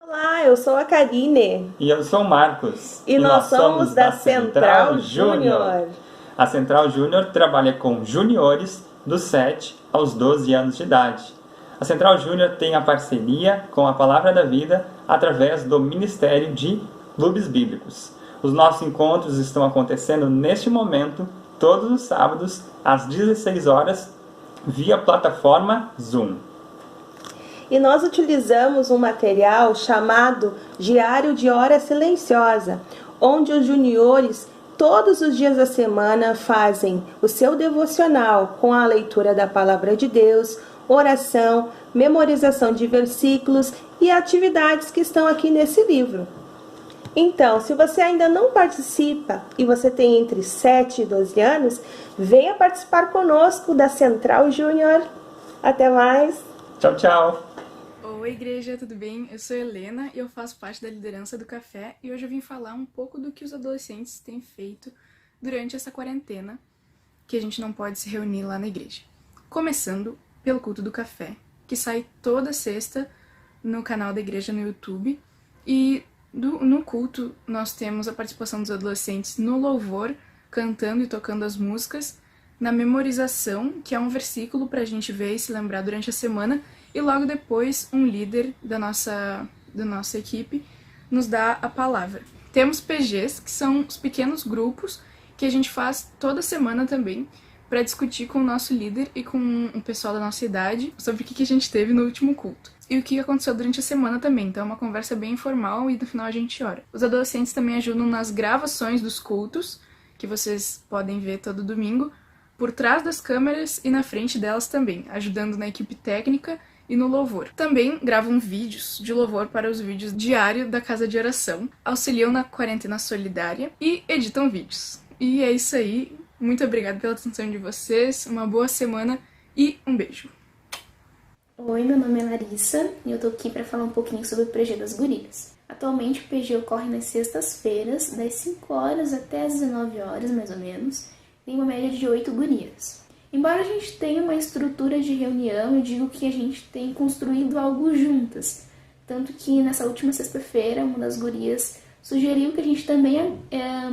Olá, eu sou a Karine. E eu sou o Marcos. E nós somos da Central Júnior. A Central Júnior trabalha com juniores dos 7 aos 12 anos de idade. A Central Júnior tem a parceria com a Palavra da Vida através do Ministério de Clubes Bíblicos. Os nossos encontros estão acontecendo neste momento, todos os sábados, às 16 horas, via plataforma Zoom. E nós utilizamos um material chamado Diário de Hora Silenciosa, onde os juniores todos os dias da semana fazem o seu devocional com a leitura da Palavra de Deus, oração, memorização de versículos e atividades que estão aqui nesse livro. Então, se você ainda não participa e você tem entre 7 e 12 anos, venha participar conosco da Central Júnior. Até mais! Tchau, tchau! Oi, igreja, tudo bem? Eu sou Helena e eu faço parte da liderança do Café e hoje eu vim falar um pouco do que os adolescentes têm feito durante essa quarentena, que a gente não pode se reunir lá na igreja. Começando pelo culto do Café, que sai toda sexta no canal da igreja no YouTube, e no culto nós temos a participação dos adolescentes no louvor, cantando e tocando as músicas, na memorização, que é um versículo para a gente ver e se lembrar durante a semana, e logo depois um líder da nossa equipe nos dá a palavra. Temos PGs, que são os pequenos grupos que a gente faz toda semana também, para discutir com o nosso líder e com o pessoal da nossa idade sobre o que a gente teve no último culto. E o que aconteceu durante a semana também, então é uma conversa bem informal e no final a gente ora. Os adolescentes também ajudam nas gravações dos cultos, que vocês podem ver todo domingo, por trás das câmeras e na frente delas também, ajudando na equipe técnica e no louvor. Também gravam vídeos de louvor para os vídeos diários da Casa de Oração, auxiliam na quarentena solidária e editam vídeos. E é isso aí, muito obrigada pela atenção de vocês, uma boa semana e um beijo. Oi, meu nome é Larissa e eu tô aqui para falar um pouquinho sobre o PG das Gurias. Atualmente o PG ocorre nas sextas-feiras, das 5 horas até as 19 horas, mais ou menos, tem uma média de 8 gurias. Embora a gente tenha uma estrutura de reunião, eu digo que a gente tem construído algo juntas. Tanto que nessa última sexta-feira, uma das gurias sugeriu que a gente também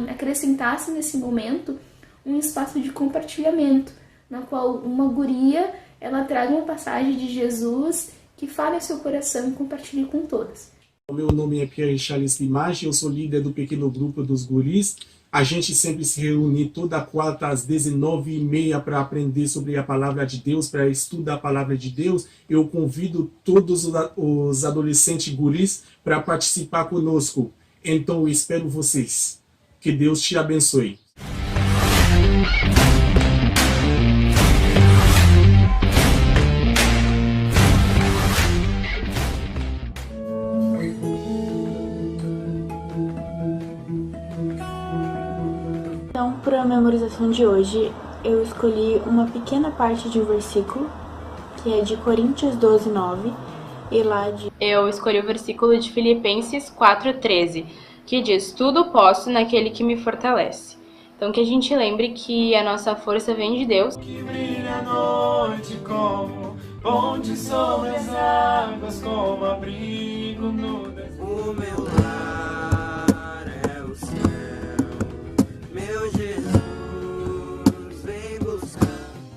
acrescentasse nesse momento um espaço de compartilhamento, na qual uma guria ela traga uma passagem de Jesus que fale ao seu coração e compartilhe com todas. O meu nome é Pierre Charles Limage, eu sou líder do pequeno grupo dos guris. A gente sempre se reúne toda quarta às 19h30 para aprender sobre a palavra de Deus, para estudar a palavra de Deus. Eu convido todos os adolescentes guris para participar conosco. Então eu espero vocês. Que Deus te abençoe. Então, para a memorização de hoje, eu escolhi uma pequena parte de um versículo, que é de Coríntios 12:9, e lá de... Eu escolhi o versículo de Filipenses 4:13, que diz: tudo posso naquele que me fortalece. Então que a gente lembre que a nossa força vem de Deus. Que brilha a noite como ponte sobre as águas, como abrigo no deserto. O meu lar é o céu, meu Jesus vem buscar.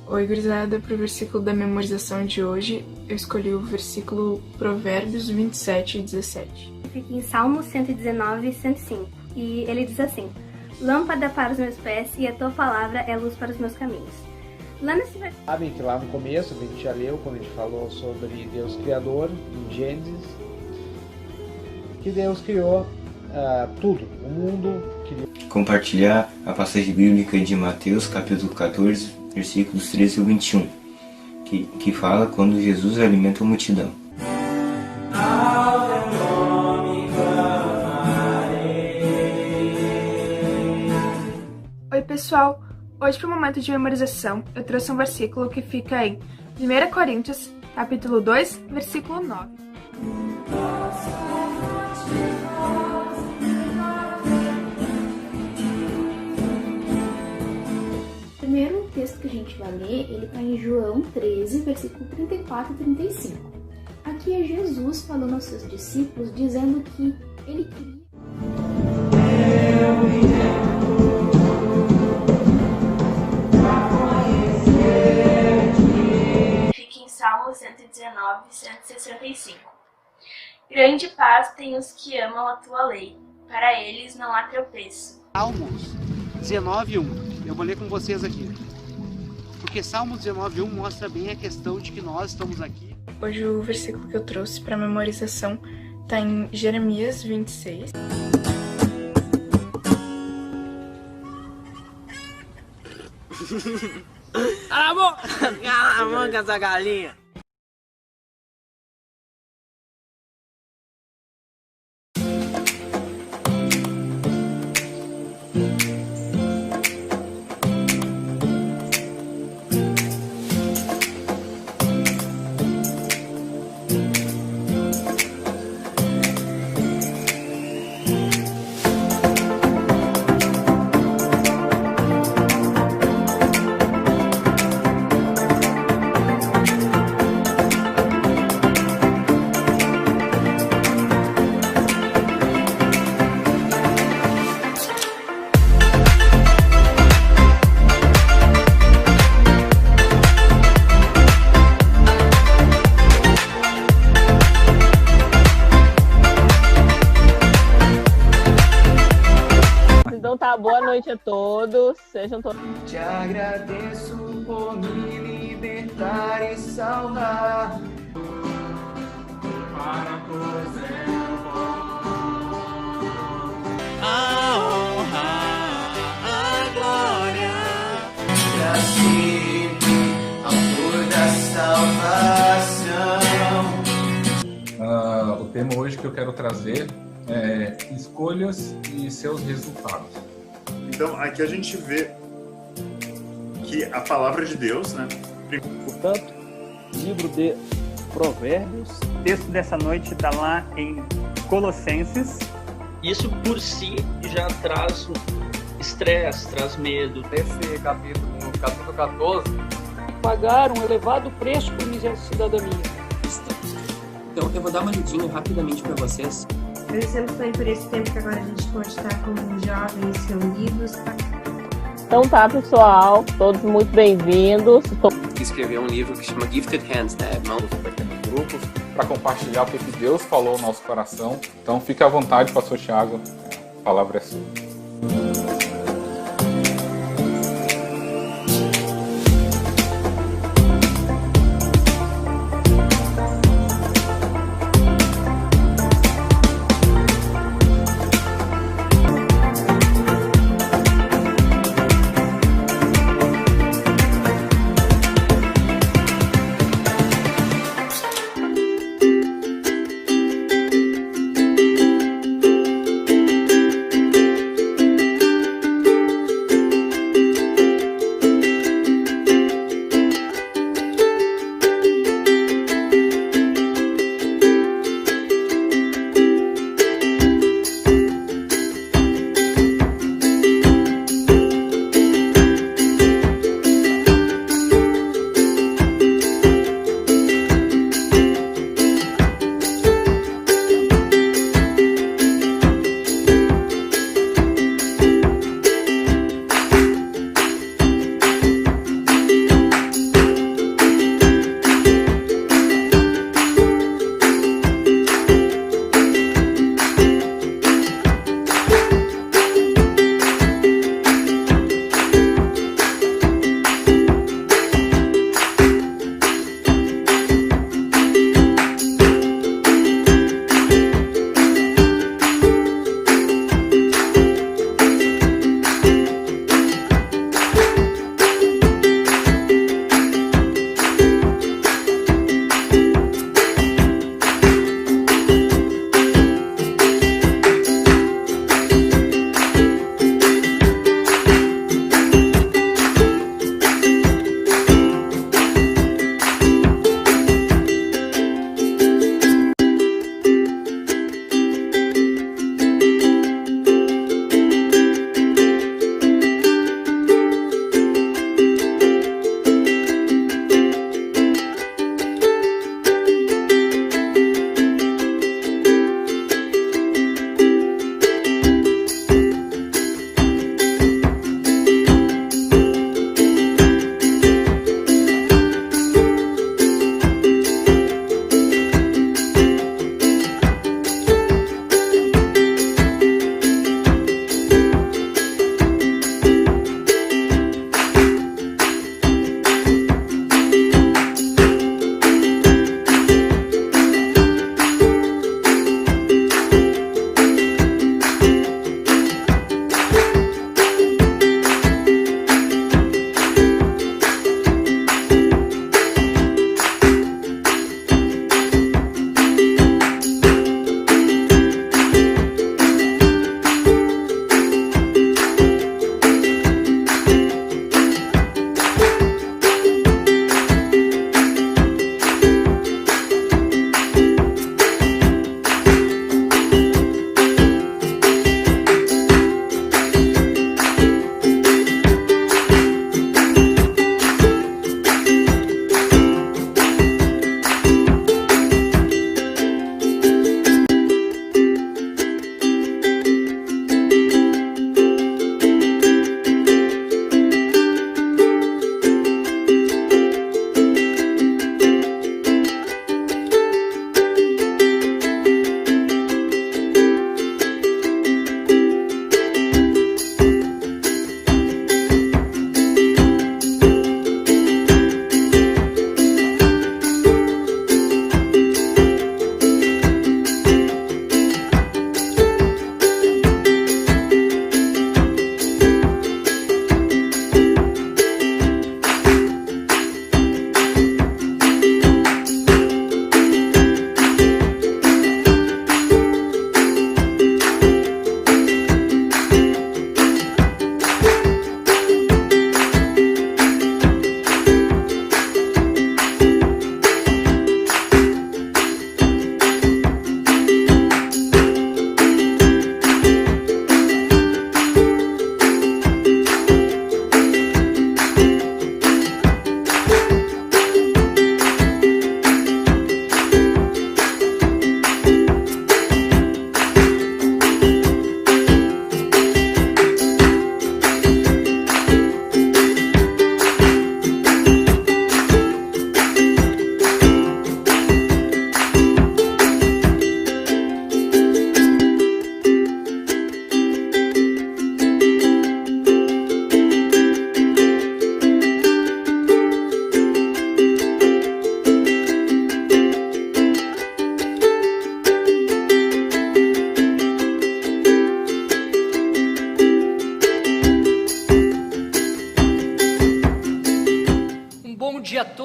Oi, gurizada, para o versículo da memorização de hoje, eu escolhi o versículo Provérbios 27:17. Fica em Salmos 119 e 105, e ele diz assim: lâmpada para os meus pés e a tua palavra é luz para os meus caminhos. Lá nesse versículo... Sabe que lá no começo, a gente já leu, quando a gente falou sobre Deus Criador, em Gênesis, que Deus criou tudo, o mundo criou. Compartilhar a passagem bíblica de Mateus, capítulo 14, versículos 13 ao 21, que fala quando Jesus alimenta a multidão. Oi pessoal, hoje para o momento de memorização eu trouxe um versículo que fica em 1 Coríntios, capítulo 2, versículo 9. O primeiro texto que a gente vai ler, ele está em João 13, versículo 34 e 35. Aqui aqui é Jesus falando aos seus discípulos, dizendo que ele queria. Fica em Salmos 119, 165. Grande paz tem os que amam a tua lei, para eles não há tropeço. Salmos 19:1. Eu vou ler com vocês aqui. Porque Salmos 19:1 mostra bem a questão de que nós estamos aqui. Hoje o versículo que eu trouxe para memorização está em Jeremias 26. Cala a boca essa galinha! Então tá, boa noite a todos, sejam todos... Te agradeço por me libertar e salvar. Para a honra, a glória, pra sempre, autor da salvação. O tema hoje que eu quero trazer é escolhas e seus resultados. Então, aqui a gente vê que a palavra de Deus, né? Portanto, livro de Provérbios. O texto dessa noite está lá em Colossenses. Isso por si já traz estresse, traz medo. Nesse capítulo, no capítulo 14, pagaram um elevado preço por miséria e cidadania. Então, eu vou dar uma lidinha rapidamente para vocês. Agradecemos também por esse tempo que agora a gente pode estar como jovens reunidos. Então tá, pessoal, todos muito bem-vindos. Escrever um livro que chama Gifted Hands, né? Mãos pequenos grupos, para compartilhar o que Deus falou no nosso coração. Então fique à vontade, pastor Thiago, a palavra é sua.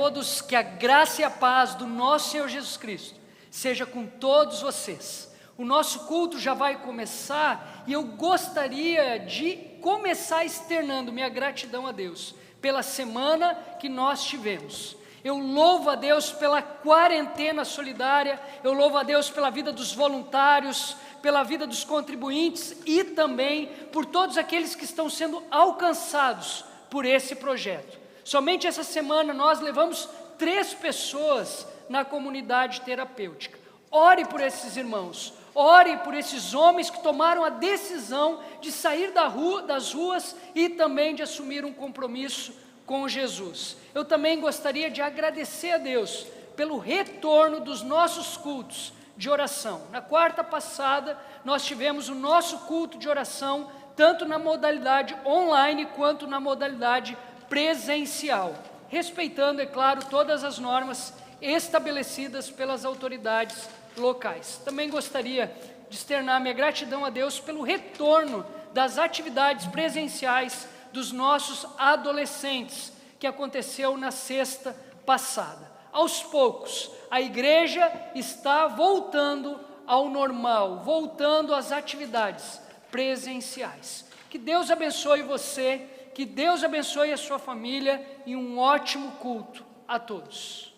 todos que a graça e a paz do nosso Senhor Jesus Cristo seja com todos vocês. O nosso culto já vai começar e eu gostaria de começar externando minha gratidão a Deus pela semana que nós tivemos. Eu louvo a Deus pela quarentena solidária, eu louvo a Deus pela vida dos voluntários, pela vida dos contribuintes e também por todos aqueles que estão sendo alcançados por esse projeto. Somente essa semana nós levamos 3 pessoas na comunidade terapêutica. Ore por esses irmãos, ore por esses homens que tomaram a decisão de sair das ruas e também de assumir um compromisso com Jesus. Eu também gostaria de agradecer a Deus pelo retorno dos nossos cultos de oração. Na quarta passada, nós tivemos o nosso culto de oração, tanto na modalidade online quanto na modalidade presencial, respeitando, é claro, todas as normas estabelecidas pelas autoridades locais. Também gostaria de externar minha gratidão a Deus pelo retorno das atividades presenciais dos nossos adolescentes, que aconteceu na sexta passada. Aos poucos, a igreja está voltando ao normal, voltando às atividades presenciais. Que Deus abençoe você, que Deus abençoe a sua família e um ótimo culto a todos.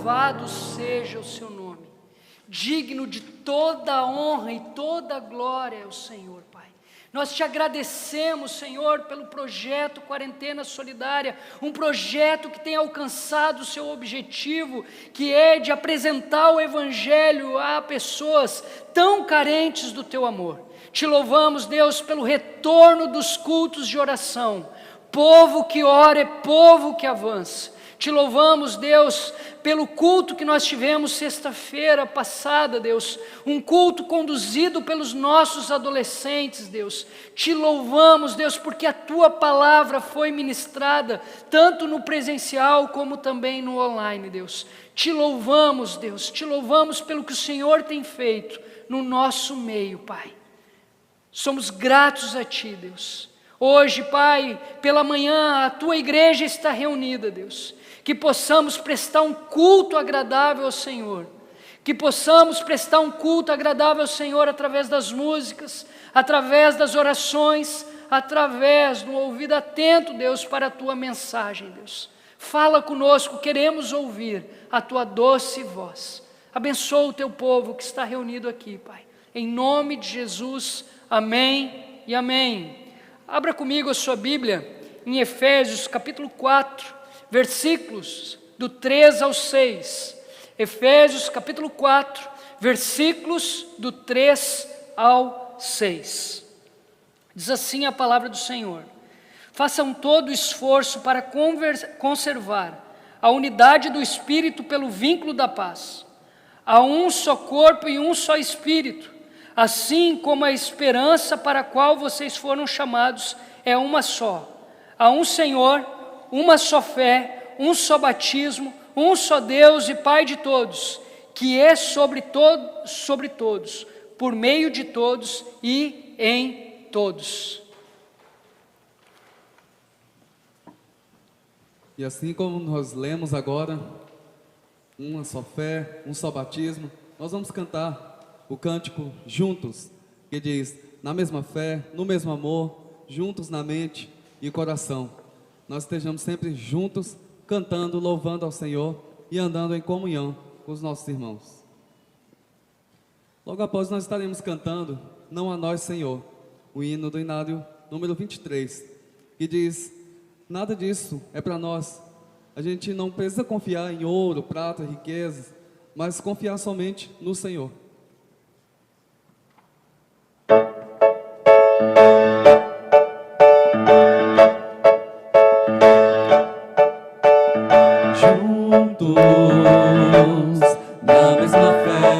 louvado seja o seu nome, digno de toda a honra e toda a glória é o Senhor, Pai. Nós te agradecemos, Senhor, pelo projeto Quarentena Solidária, um projeto que tem alcançado o seu objetivo, que é de apresentar o Evangelho a pessoas tão carentes do teu amor. Te louvamos, Deus, pelo retorno dos cultos de oração. Povo que ora é povo que avança. Te louvamos, Deus, pelo culto que nós tivemos sexta-feira passada, Deus, um culto conduzido pelos nossos adolescentes, Deus. Te louvamos, Deus, porque a Tua palavra foi ministrada, tanto no presencial como também no online, Deus. Te louvamos, Deus, te louvamos pelo que o Senhor tem feito no nosso meio, Pai. Somos gratos a Ti, Deus. Hoje, Pai, pela manhã, a Tua igreja está reunida, Deus. Que possamos prestar um culto agradável ao Senhor, que possamos prestar um culto agradável ao Senhor através das músicas, através das orações, através do ouvido atento, Deus, para a Tua mensagem, Deus. Fala conosco, queremos ouvir a tua doce voz. Abençoa o teu povo que está reunido aqui, Pai. Em nome de Jesus, amém e amém. Abra comigo a sua Bíblia em Efésios capítulo 4, versículos do 3 ao 6. Efésios capítulo 4, versículos do 3 ao 6. Diz assim a palavra do Senhor: façam todo o esforço para conservar a unidade do Espírito pelo vínculo da paz. Há um só corpo e um só Espírito, assim como a esperança para a qual vocês foram chamados é uma só. Há um Senhor, uma só fé, um só batismo, um só Deus e Pai de todos, que é sobre todos, por meio de todos e em todos. E assim como nós lemos agora, uma só fé, um só batismo, nós vamos cantar o cântico juntos, que diz: na mesma fé, no mesmo amor, juntos na mente e coração. Nós estejamos sempre juntos, cantando, louvando ao Senhor e andando em comunhão com os nossos irmãos. Logo após nós estaremos cantando Não a Nós, Senhor, o hino do Inário número 23, que diz: nada disso é para nós. A gente não precisa confiar em ouro, prata, riquezas, mas confiar somente no Senhor. Juntos, na mesma fé,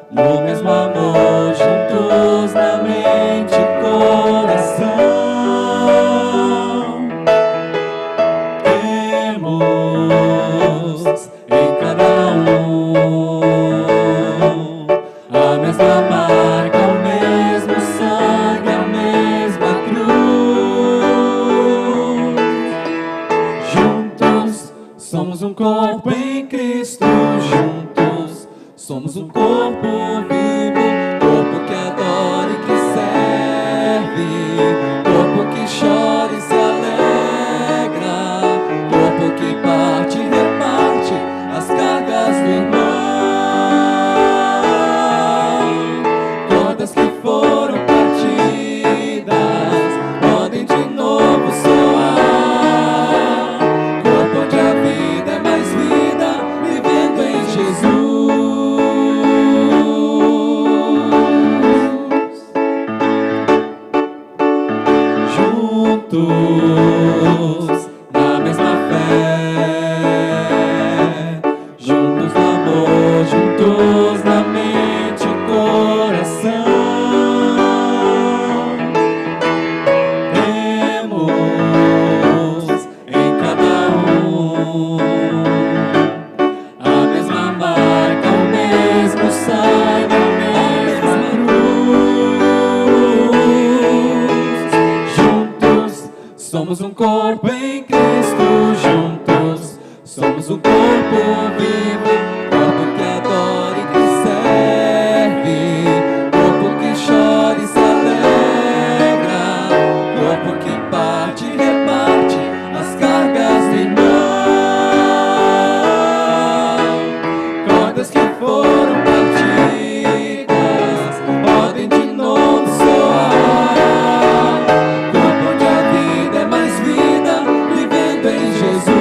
no mesmo amor, juntos na mente e coração. Temos em cada um a mesma marca, o mesmo sangue, a mesma cruz. Juntos somos um corpo em Cristo, juntos somos um corpo vivo, corpo que adora e que serve, corpo que chora e se alegra, corpo que parte e reparte as cargas do irmão. Cordas que foram partidas podem de novo soar, corpo onde a vida é mais vida, vivendo em Jesus. Juntos, na mesma fé, juntos no amor, juntos na mente e coração. Temos em cada um a mesma marca, o mesmo sangue, a mesma cruz. Juntos somos um corpo em Cristo, juntos somos um corpo vivo, corpo que adora e que serve, corpo que chora e se alegra, corpo que parte e reparte as cargas do irmão. Cordas que foram partidas podem de novo soar, corpo onde a vida é mais vida, vivendo em Jesus.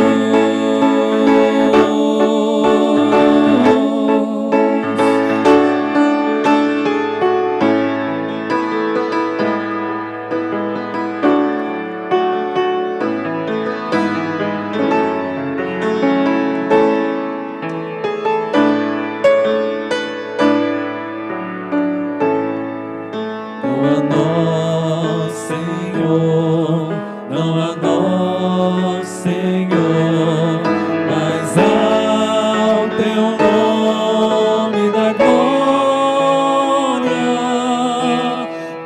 Não a nós, Senhor, não a nós, Senhor, mas ao teu nome da glória,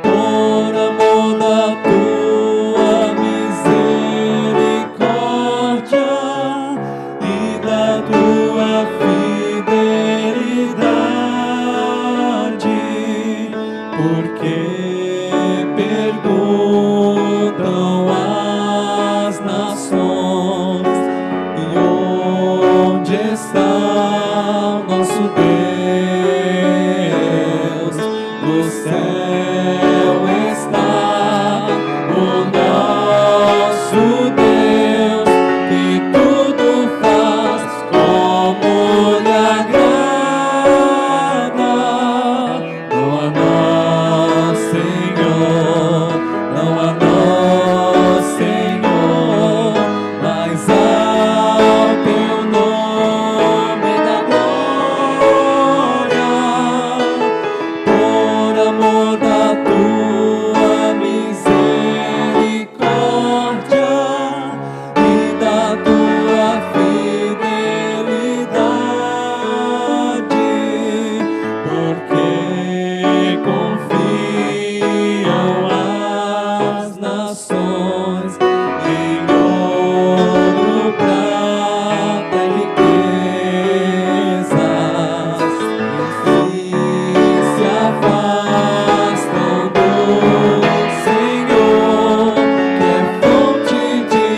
por amor da tua misericórdia e da tua fidelidade, porque perguntam as nações está o nosso Deus, no céu está o nosso Deus, que tudo faz como lhe agrada. Não há nós, Senhor, não há nós, Senhor, mais alto é o nome da glória, por amor da tua misericórdia e da tua fidelidade, porque confiam as nações em ouro, prata e riquezas, e se afastam do Senhor, que é fonte de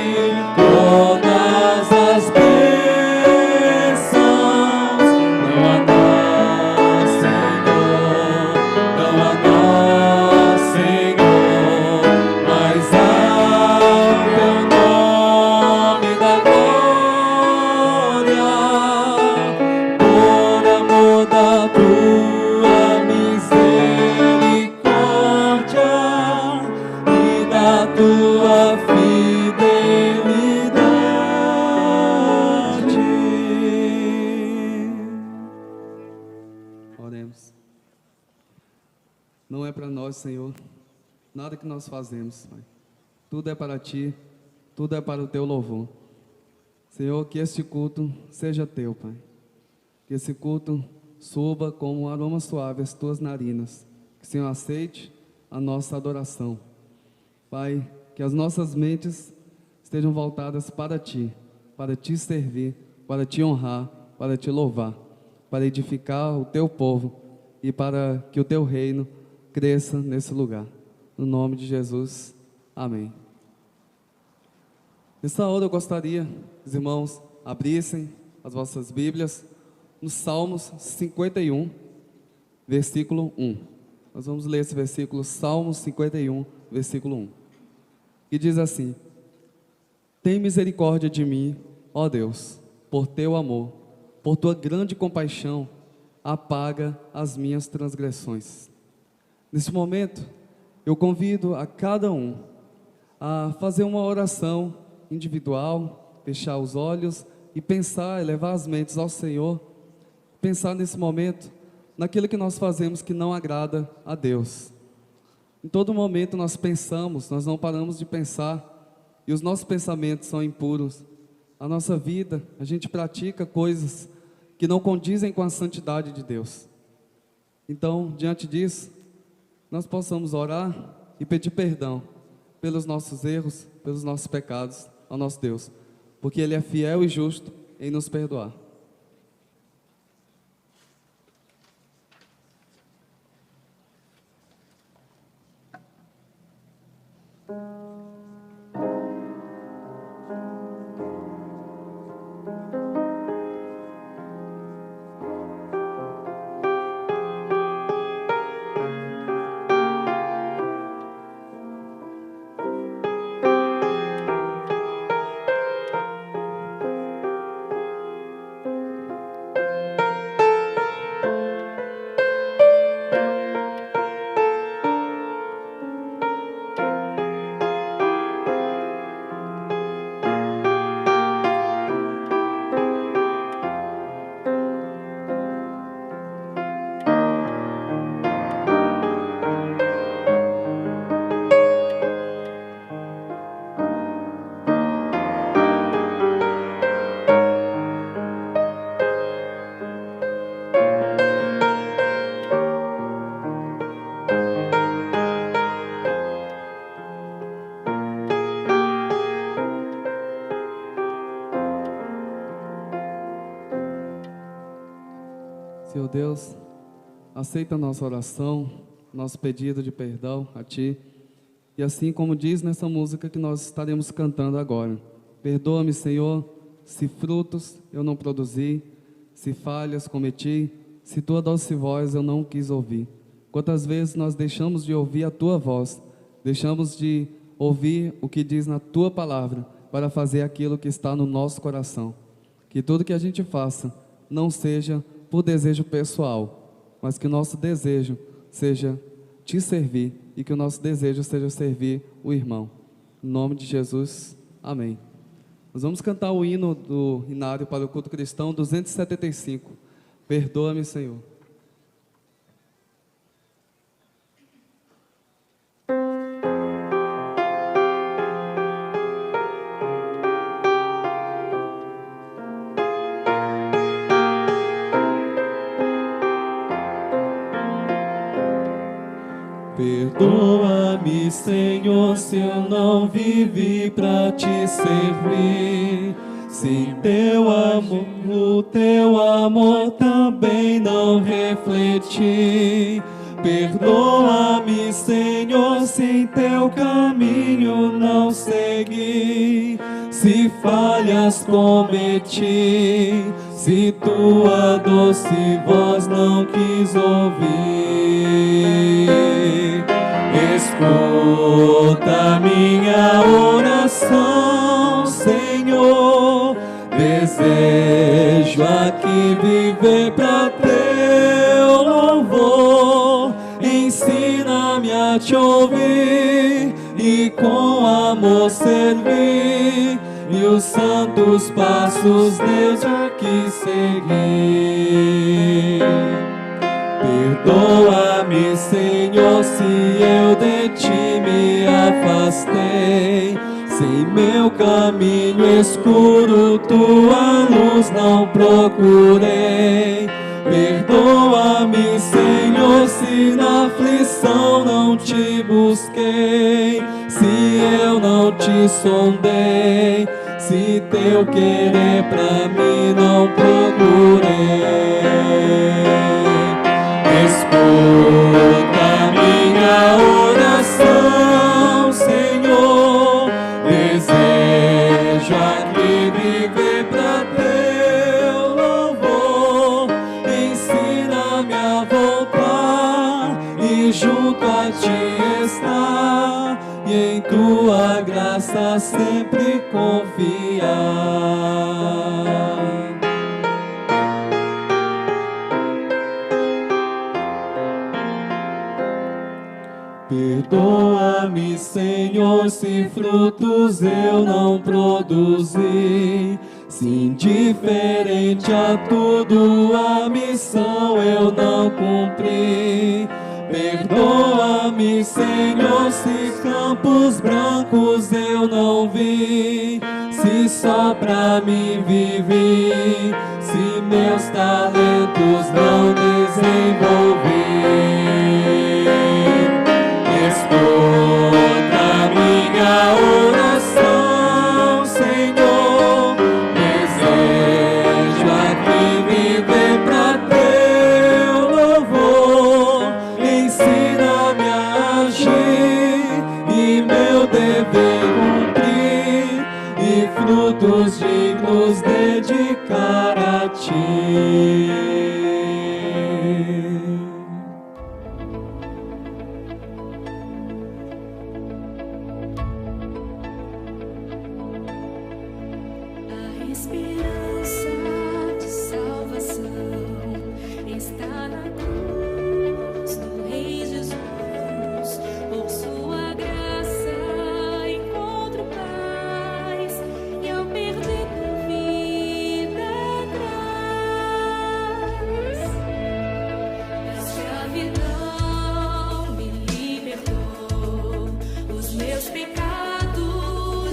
todas as bênçãos. Não há nós, Senhor, não há nós, Senhor, mais alto é o nome da glória, por amor da tua misericórdia e da tua fidelidade. Oremos. Não é para nós, Senhor, nada que nós fazemos, Pai. Tudo é para Ti, tudo é para o Teu louvor. Senhor, que este culto seja Teu, Pai. Que esse culto suba como um aroma suave às Tuas narinas. Que o Senhor aceite a nossa adoração. Pai, que as nossas mentes estejam voltadas para Ti servir, para Te honrar, para Te louvar, para edificar o Teu povo e para que o Teu reino cresça nesse lugar. No nome de Jesus, amém. Nessa hora eu gostaria que os irmãos abrissem as vossas Bíblias no Salmos 51, versículo 1. Nós vamos ler esse versículo, Salmos 51, versículo 1. Que diz assim: tem misericórdia de mim, ó Deus, por Teu amor, por Tua grande compaixão, apaga as minhas transgressões. Nesse momento, eu convido a cada um a fazer uma oração individual, fechar os olhos e pensar, elevar as mentes ao Senhor, pensar nesse momento naquilo que nós fazemos que não agrada a Deus. Em todo momento nós pensamos, nós não paramos de pensar, e os nossos pensamentos são impuros. A nossa vida, a gente pratica coisas que não condizem com a santidade de Deus. Então, diante disso, nós possamos orar e pedir perdão pelos nossos erros, pelos nossos pecados ao nosso Deus, porque Ele é fiel e justo em nos perdoar. Senhor Deus, aceita a nossa oração, nosso pedido de perdão a Ti. E assim como diz nessa música que nós estaremos cantando agora: perdoa-me, Senhor, se frutos eu não produzi, se falhas cometi, se tua doce voz eu não quis ouvir. Quantas vezes nós deixamos de ouvir a tua voz, deixamos de ouvir o que diz na tua palavra para fazer aquilo que está no nosso coração. Que tudo que a gente faça não seja por desejo pessoal, mas que o nosso desejo seja te servir e que o nosso desejo seja servir o irmão. Em nome de Jesus, amém. Nós vamos cantar o hino do Inário para o Culto Cristão 275. Perdoa-me, Senhor. Perdoa-me, Senhor, se eu não vivi pra te servir. Se teu amor, o teu amor também não refleti. Perdoa-me, Senhor, se em teu caminho não segui. Se falhas cometi, se tua doce voz não quis ouvir. Escuta minha oração, Senhor. Desejo aqui viver pra teu louvor. Ensina-me a te ouvir e com amor servir, e os santos passos Deus aqui seguir. Perdoa-me, Senhor, se eu de ti me afastei. Se em meu caminho escuro tua luz não procurei. Perdoa-me, Senhor, se na aflição não te busquei. Se eu não te sondei, se teu querer pra mim não procurei. Escuta minha oração, Senhor. Desejo aqui viver pra teu louvor. Ensina-me a voltar e junto a ti estar, e em tua graça sempre confiar. Perdoa-me, Senhor, se frutos eu não produzi, se indiferente a tudo a missão eu não cumpri. Perdoa-me, Senhor, se campos brancos eu não vi, se só pra mim vivi, se meus talentos não desenvolvi. Escuta minha oração, Senhor. Desejo aqui viver pra teu louvor. Ensina-me a agir e meu dever cumprir, e frutos dignos dedicar a ti.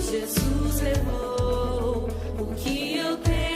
Jesus levou o que eu tenho.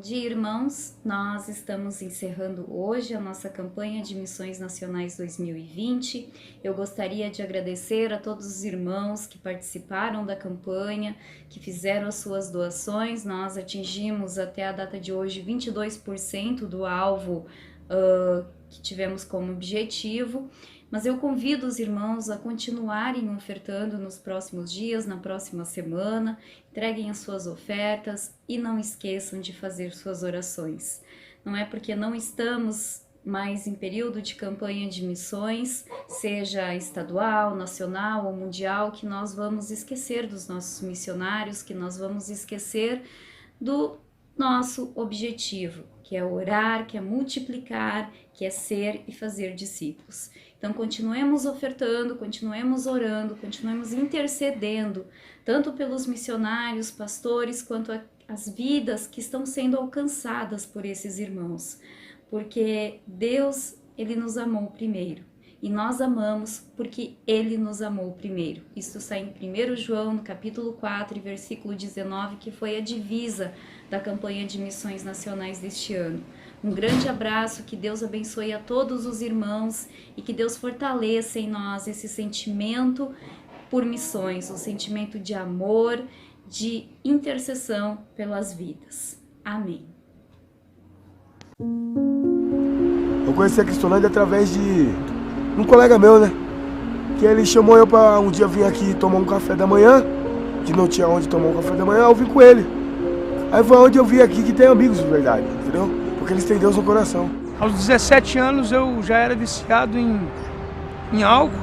dia, irmãos. Nós estamos encerrando hoje a nossa campanha de Missões Nacionais 2020. Eu gostaria de agradecer a todos os irmãos que participaram da campanha, que fizeram as suas doações. Nós atingimos até a data de hoje 22% do alvo que tivemos como objetivo. Mas eu convido os irmãos a continuarem ofertando nos próximos dias, na próxima semana. Entreguem as suas ofertas e não esqueçam de fazer suas orações. Não é porque não estamos mais em período de campanha de missões, seja estadual, nacional ou mundial, que nós vamos esquecer dos nossos missionários, que nós vamos esquecer do nosso objetivo, que é orar, que é multiplicar, que é ser e fazer discípulos. Então, continuemos ofertando, continuemos orando, continuemos intercedendo, tanto pelos missionários, pastores, quanto as vidas que estão sendo alcançadas por esses irmãos. Porque Deus, Ele nos amou primeiro. E nós amamos porque Ele nos amou primeiro. Isso está em 1 João, no capítulo 4, versículo 19, que foi a divisa da campanha de missões nacionais deste ano. Um grande abraço, que Deus abençoe a todos os irmãos e que Deus fortaleça em nós esse sentimento por missões, um sentimento de amor, de intercessão pelas vidas. Amém. Eu conheci a Cristolândia através de um colega meu, né? Que ele chamou eu para um dia vir aqui tomar um café da manhã, que não tinha onde tomar um café da manhã, eu vim com ele. Aí foi onde eu vi aqui que tem amigos de verdade, entendeu? Porque eles têm Deus no coração. Aos 17 anos eu já era viciado em álcool,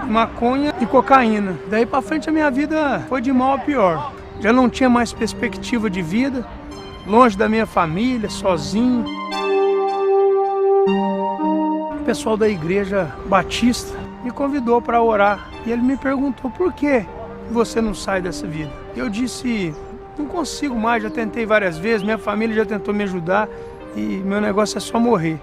maconha e cocaína. Daí pra frente a minha vida foi de mal a pior. Já não tinha mais perspectiva de vida, longe da minha família, sozinho. O pessoal da igreja batista me convidou para orar e ele me perguntou: por que você não sai dessa vida? Eu disse: não consigo mais, já tentei várias vezes, minha família já tentou me ajudar e meu negócio é só morrer.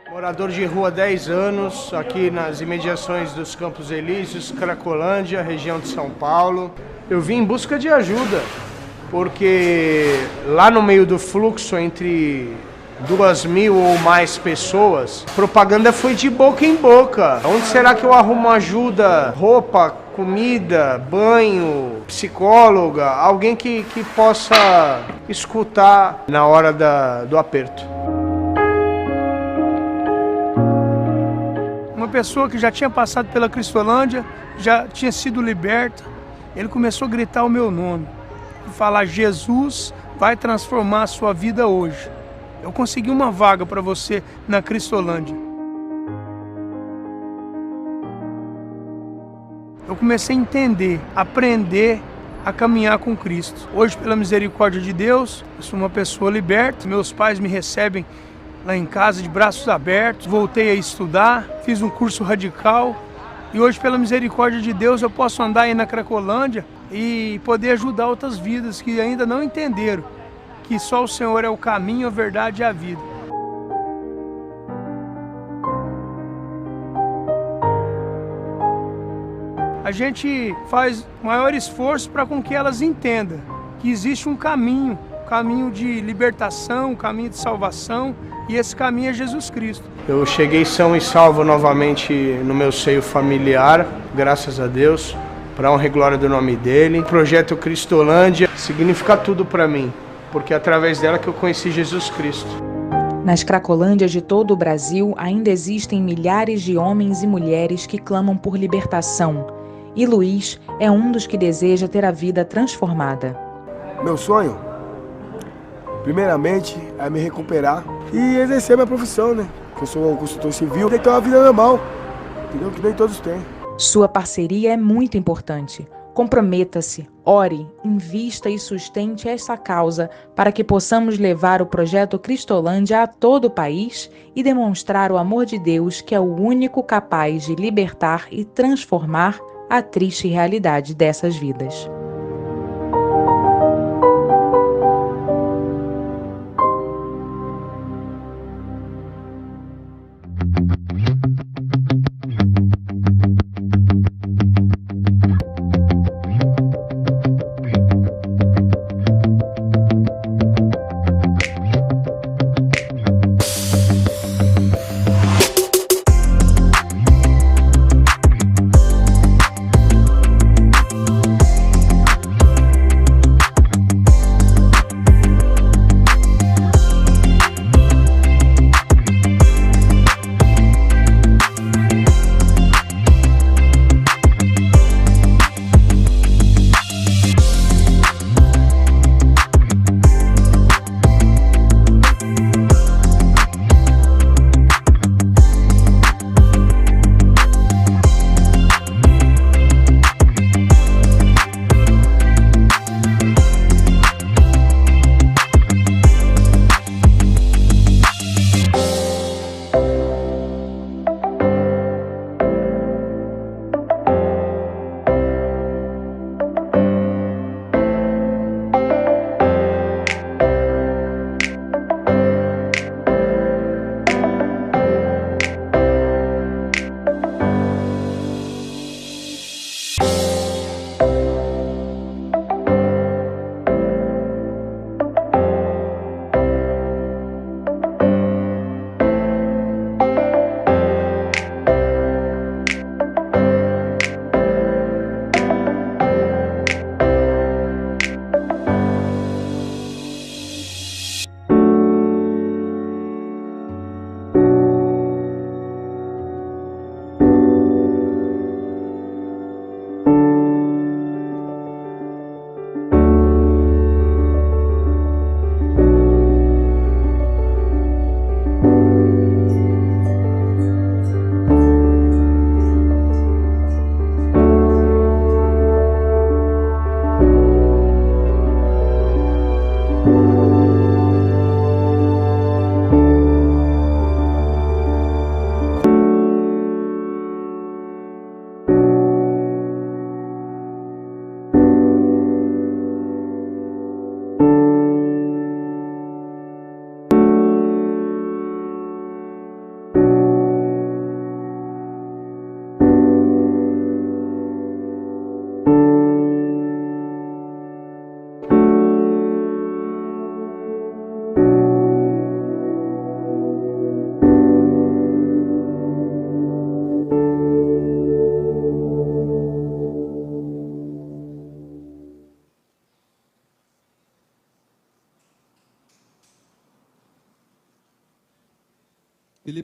Morador de rua há 10 anos, aqui nas imediações dos Campos Elíseos, Cracolândia, região de São Paulo. Eu vim em busca de ajuda, porque lá no meio do fluxo entre 2.000 ou mais pessoas, propaganda foi de boca em boca. Onde será que eu arrumo ajuda? Roupa, comida, banho, psicóloga, alguém que possa escutar na hora do aperto. Uma pessoa que já tinha passado pela Cristolândia, já tinha sido liberta, ele começou a gritar o meu nome e falar: Jesus vai transformar a sua vida hoje. Eu consegui uma vaga para você na Cristolândia. Eu comecei a entender, aprender a caminhar com Cristo. Hoje, pela misericórdia de Deus, eu sou uma pessoa liberta. Meus pais me recebem lá em casa de braços abertos. Voltei a estudar, fiz um curso radical. E hoje, pela misericórdia de Deus, eu posso andar aí na Cracolândia e poder ajudar outras vidas que ainda não entenderam que só o Senhor é o caminho, a verdade e a vida. A gente faz maior esforço para com que elas entendam que existe um caminho de libertação, um caminho de salvação, e esse caminho é Jesus Cristo. Eu cheguei são e salvo novamente no meu seio familiar, graças a Deus, para honra e glória do nome dele. O projeto Cristolândia significa tudo para mim, porque é através dela que eu conheci Jesus Cristo. Nas Cracolândias de todo o Brasil ainda existem milhares de homens e mulheres que clamam por libertação, e Luiz é um dos que deseja ter a vida transformada. Meu sonho, primeiramente, é me recuperar e exercer minha profissão, né? Eu sou um consultor civil, tem que ter uma vida normal, entendeu? Que nem todos têm. Sua parceria é muito importante. Comprometa-se, ore, invista e sustente essa causa para que possamos levar o projeto Cristolândia a todo o país e demonstrar o amor de Deus, que é o único capaz de libertar e transformar a triste realidade dessas vidas.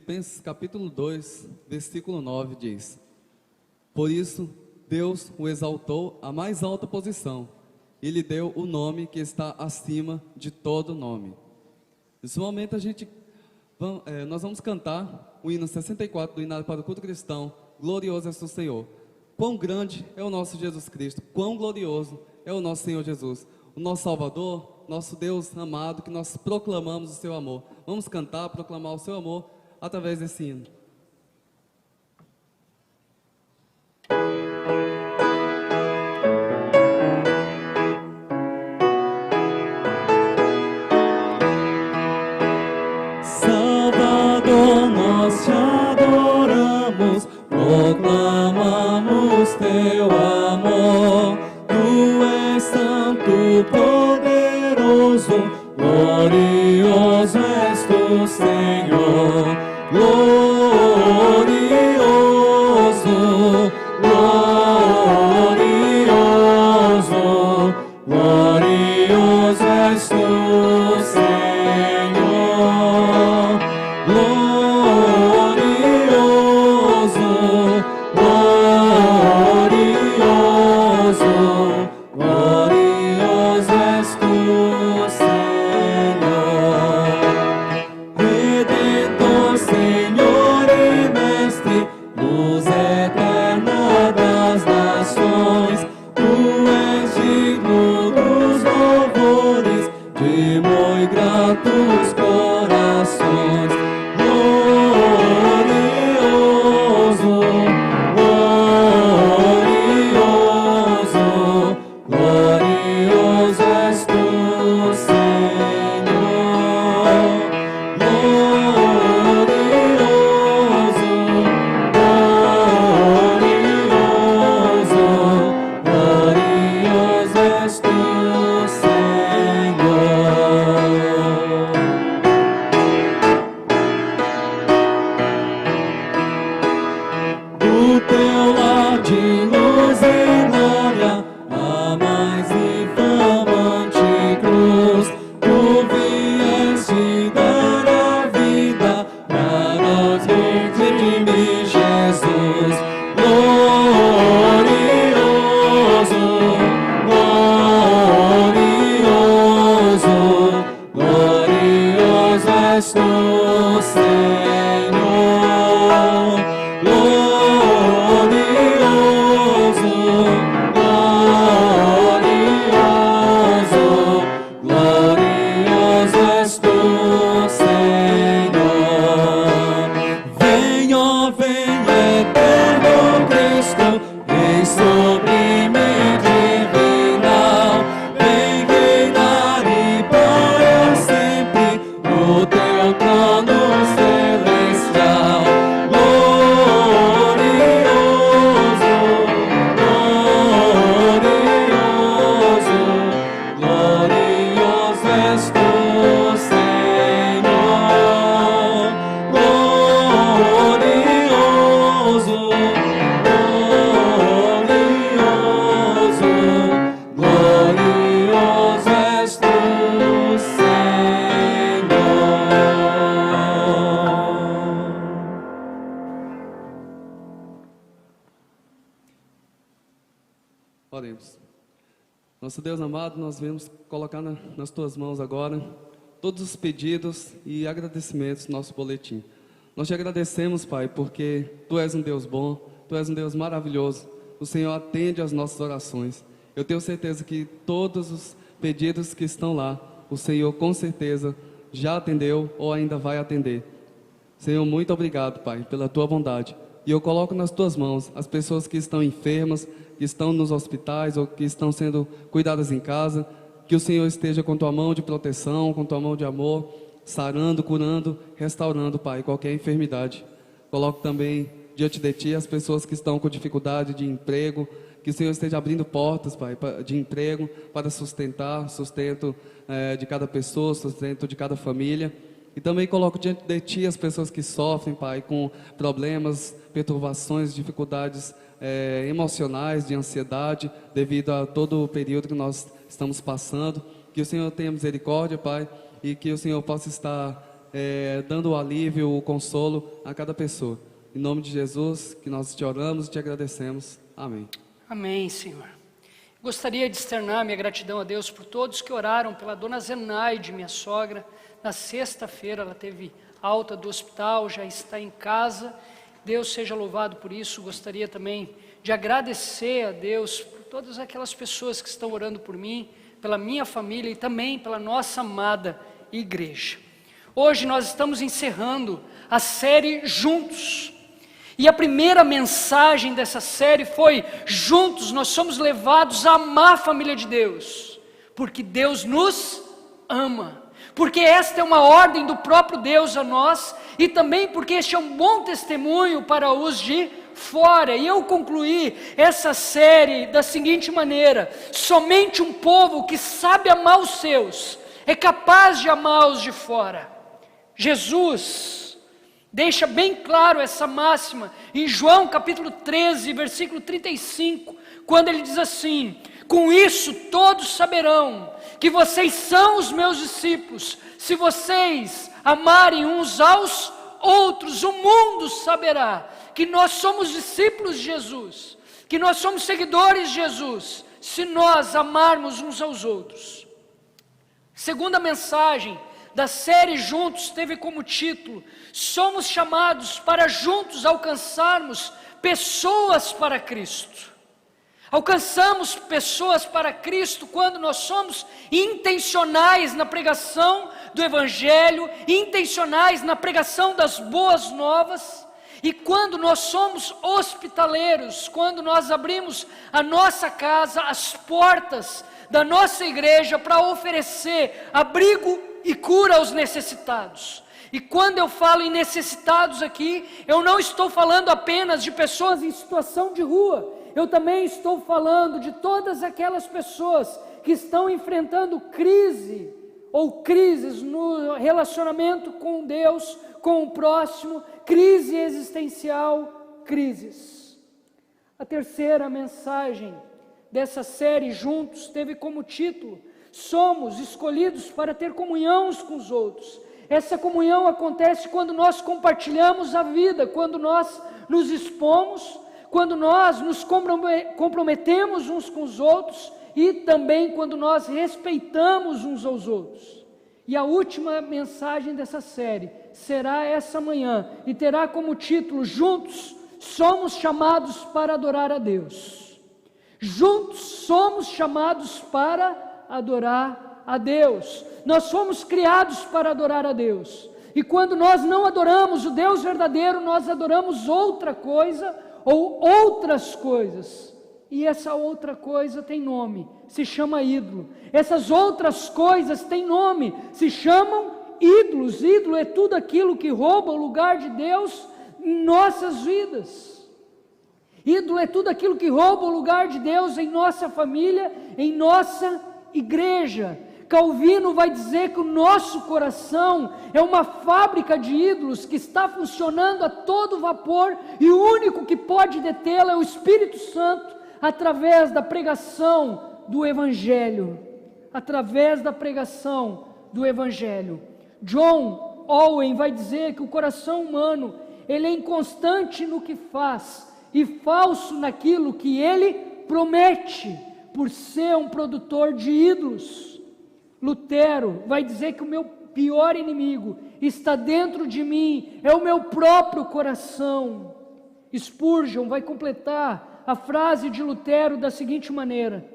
Filipenses capítulo 2, versículo 9 diz: Por isso Deus o exaltou à mais alta posição e lhe deu o nome que está acima de todo nome. Nesse momento nós vamos cantar o hino 64 do Hinário para o Culto Cristão, Glorioso és o Senhor. Quão grande é o nosso Jesus Cristo, quão glorioso é o nosso Senhor Jesus, o nosso Salvador, nosso Deus amado, que nós proclamamos o seu amor. Vamos cantar, proclamar o seu amor através desse hino. Salvador, nós te adoramos, proclamamos teu amor. Tu és santo, poderoso, glorioso és tu, Senhor. Glorioso, glorioso, glorioso és tu, Senhor. Glorioso, glorioso, glorioso és tu, Senhor. Redentor, Senhor e Mestre, luz eterna das nações, tu és digno dos louvores de muito gratos corações. Glorioso, glorioso, glorioso és tu, Senhor. Glorioso, glorioso, glorioso és tu, Senhor. Do teu lar de luz e glória, a mais infamante cruz, tu vieste dar a vida para nós redimir, Jesus. Glorioso, glorioso, glorioso és tu, Senhor. Glorioso, glorioso, glorioso és tu, Senhor. Vem, ó, vem, eterno Cristo, vem sublime divinal, vem reinar e para sempre no teu trono celestial. Glorioso, glorioso, glorioso és tu, Senhor. Glorioso, glorioso, glorioso és tu, Senhor. Oremos. Nosso Deus amado, nós vamos colocar nas tuas mãos agora todos os pedidos e agradecimentos do nosso boletim. Nós te agradecemos, Pai, porque tu és um Deus bom, tu és um Deus maravilhoso. O Senhor atende às nossas orações. Eu tenho certeza que todos os pedidos que estão lá, o Senhor com certeza já atendeu ou ainda vai atender. Senhor, muito obrigado, Pai, pela tua bondade. E eu coloco nas tuas mãos as pessoas que estão enfermas, que estão nos hospitais ou que estão sendo cuidadas em casa. Que o Senhor esteja com tua mão de proteção, com tua mão de amor, sarando, curando, restaurando, Pai, qualquer enfermidade. Coloco também diante de ti as pessoas que estão com dificuldade de emprego. Que o Senhor esteja abrindo portas, Pai, de emprego para sustento de cada pessoa, sustento de cada família. E também coloco diante de ti as pessoas que sofrem, Pai, com problemas, perturbações, dificuldades emocionais, de ansiedade, devido a todo o período que nós estamos passando. Que o Senhor tenha misericórdia, Pai, e que o Senhor possa estar dando o alívio, o consolo a cada pessoa. Em nome de Jesus, que nós te oramos e te agradecemos. Amém. Amém, Senhor. Gostaria de externar minha gratidão a Deus por todos que oraram pela dona Zenaide, minha sogra. Na sexta-feira ela teve alta do hospital, já está em casa. Deus seja louvado por isso. Gostaria também de agradecer a Deus por todas aquelas pessoas que estão orando por mim, pela minha família e também pela nossa amada igreja. Hoje nós estamos encerrando a série Juntos. E a primeira mensagem dessa série foi: juntos nós somos levados a amar a família de Deus, porque Deus nos ama, porque esta é uma ordem do próprio Deus a nós, e também porque este é um bom testemunho para os de fora. E eu concluí essa série da seguinte maneira: somente um povo que sabe amar os seus é capaz de amar os de fora. Jesus deixa bem claro essa máxima em João capítulo 13, versículo 35, quando ele diz assim: com isso todos saberão que vocês são os meus discípulos, se vocês amarem uns aos outros. O mundo saberá que nós somos discípulos de Jesus, que nós somos seguidores de Jesus, se nós amarmos uns aos outros. Segunda mensagem da série Juntos teve como título: somos chamados para juntos alcançarmos pessoas para Cristo. Alcançamos pessoas para Cristo quando nós somos intencionais na pregação do Evangelho, intencionais na pregação das boas novas, e quando nós somos hospitaleiros, quando nós abrimos a nossa casa, as portas da nossa igreja para oferecer abrigo e cura aos necessitados. E quando eu falo em necessitados aqui, eu não estou falando apenas de pessoas em situação de rua, eu também estou falando de todas aquelas pessoas que estão enfrentando crise ou crises no relacionamento com Deus, com o próximo, crise existencial, crises. A terceira mensagem dessa série Juntos teve como título: somos escolhidos para ter comunhão uns com os outros. Essa comunhão acontece quando nós compartilhamos a vida, quando nós nos expomos, quando nós nos comprometemos uns com os outros e também quando nós respeitamos uns aos outros. E a última mensagem dessa série será essa manhã e terá como título: juntos somos chamados para adorar a Deus. Juntos somos chamados para adorar a Deus. Nós fomos criados para adorar a Deus. E quando nós não adoramos o Deus verdadeiro, nós adoramos outra coisa ou outras coisas. E essa outra coisa tem nome, se chama ídolo. Essas outras coisas têm nome, se chamam ídolos. Ídolo é tudo aquilo que rouba o lugar de Deus em nossas vidas. Ídolo é tudo aquilo que rouba o lugar de Deus em nossa família, em nossa igreja. Calvino vai dizer que o nosso coração é uma fábrica de ídolos que está funcionando a todo vapor, e o único que pode detê-la é o Espírito Santo, através da pregação do Evangelho. Através da pregação do Evangelho. John Owen vai dizer que o coração humano, ele é inconstante no que faz e falso naquilo que ele promete, por ser um produtor de ídolos. Lutero vai dizer que o meu pior inimigo está dentro de mim, é o meu próprio coração. Spurgeon vai completar a frase de Lutero da seguinte maneira: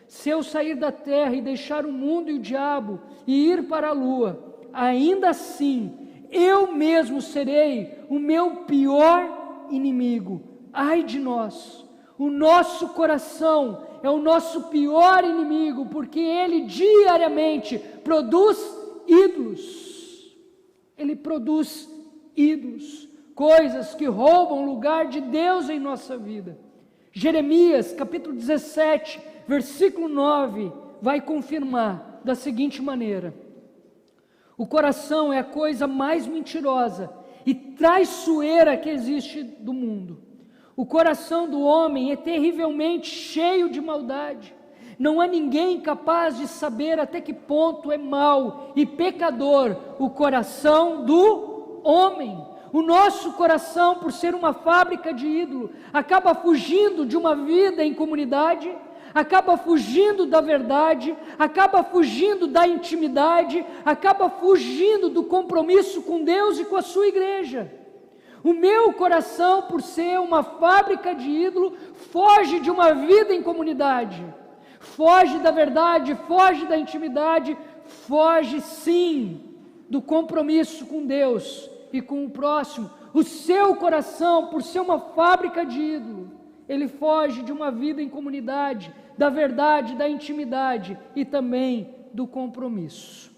se eu sair da terra e deixar o mundo e o diabo e ir para a lua, ainda assim eu mesmo serei o meu pior inimigo. Ai de nós! O nosso coração é o nosso pior inimigo, porque ele diariamente produz ídolos. Ele produz ídolos, coisas que roubam o lugar de Deus em nossa vida. Jeremias, capítulo 17, versículo 9, vai confirmar da seguinte maneira: o coração é a coisa mais mentirosa e traiçoeira que existe do mundo. O coração do homem é terrivelmente cheio de maldade. Não há ninguém capaz de saber até que ponto é mau e pecador o coração do homem. O nosso coração, por ser uma fábrica de ídolo, acaba fugindo de uma vida em comunidade, acaba fugindo da verdade, acaba fugindo da intimidade, acaba fugindo do compromisso com Deus e com a sua igreja. O meu coração, por ser uma fábrica de ídolo, foge de uma vida em comunidade, foge da verdade, foge da intimidade, foge sim do compromisso com Deus e com o próximo. O seu coração, por ser uma fábrica de ídolo, ele foge de uma vida em comunidade, da verdade, da intimidade e também do compromisso.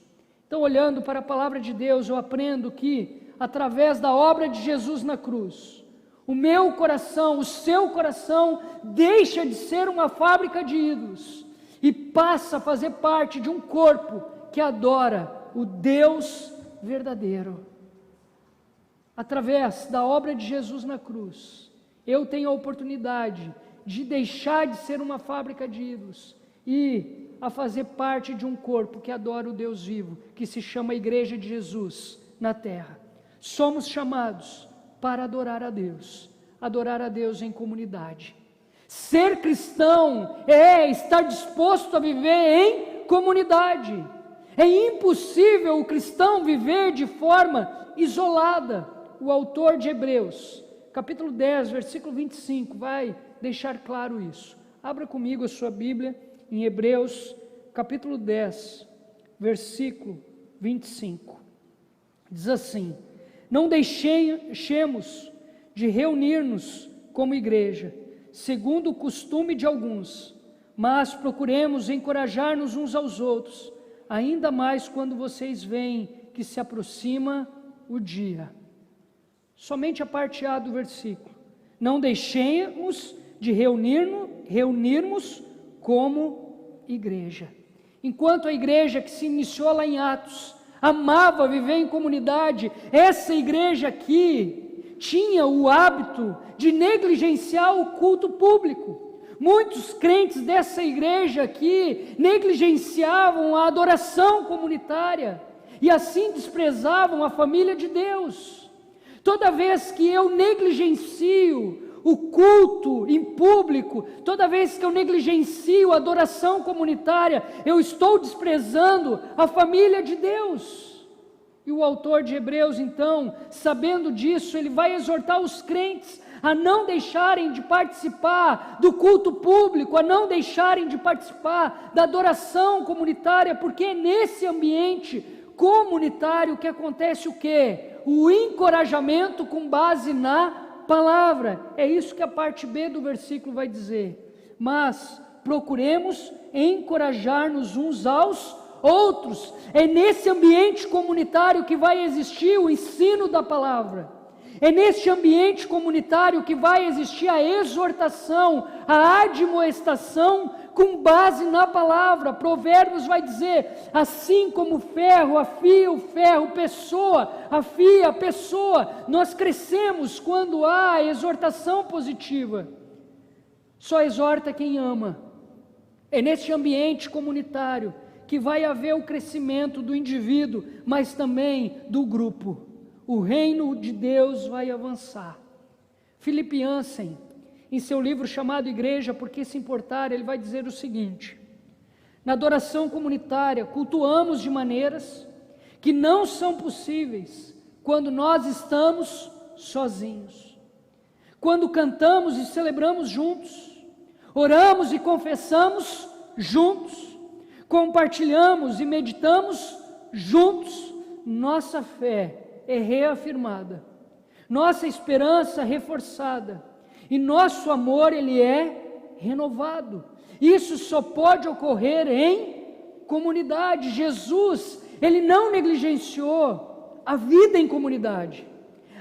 Então, olhando para a palavra de Deus, eu aprendo que, através da obra de Jesus na cruz, o meu coração, o seu coração, deixa de ser uma fábrica de ídolos e passa a fazer parte de um corpo que adora o Deus verdadeiro. Através da obra de Jesus na cruz, eu tenho a oportunidade de deixar de ser uma fábrica de ídolos e a fazer parte de um corpo que adora o Deus vivo, que se chama Igreja de Jesus na terra. Somos chamados para adorar a Deus em comunidade. Ser cristão é estar disposto a viver em comunidade. É impossível o cristão viver de forma isolada. O autor de Hebreus, capítulo 10, versículo 25, vai deixar claro isso. Abra comigo a sua Bíblia em Hebreus, capítulo 10, versículo 25. Diz assim: não deixemos de reunir-nos como igreja, segundo o costume de alguns, mas procuremos encorajar-nos uns aos outros, ainda mais quando vocês veem que se aproxima o dia. Somente a parte A do versículo. Não deixemos de reunirmos como igreja. Enquanto a igreja que se iniciou lá em Atos amava viver em comunidade, essa igreja aqui tinha o hábito de negligenciar o culto público. Muitos crentes dessa igreja aqui negligenciavam a adoração comunitária e assim desprezavam a família de Deus. Toda vez que eu negligencio o culto em público, toda vez que eu negligencio a adoração comunitária, eu estou desprezando a família de Deus. E o autor de Hebreus, então, sabendo disso, ele vai exortar os crentes a não deixarem de participar do culto público, a não deixarem de participar da adoração comunitária, porque é nesse ambiente comunitário que acontece o quê? O encorajamento com base na palavra. É isso que a parte B do versículo vai dizer. Mas procuremos encorajar-nos uns aos outros. É nesse ambiente comunitário que vai existir o ensino da palavra. É nesse ambiente comunitário que vai existir a exortação, a admoestação com base na palavra. Provérbios vai dizer: assim como o ferro afia o ferro, pessoa afia a pessoa. Nós crescemos quando há exortação positiva. Só exorta quem ama. É nesse ambiente comunitário que vai haver o crescimento do indivíduo, mas também do grupo. O reino de Deus vai avançar. Philip Yancey, em seu livro chamado Igreja, Por que se importar, ele vai dizer o seguinte: na adoração comunitária, cultuamos de maneiras que não são possíveis quando nós estamos sozinhos. Quando cantamos e celebramos juntos, oramos e confessamos juntos, compartilhamos e meditamos juntos, nossa fé é reafirmada, nossa esperança reforçada, e nosso amor, ele é renovado. Isso só pode ocorrer em comunidade. Jesus, ele não negligenciou a vida em comunidade.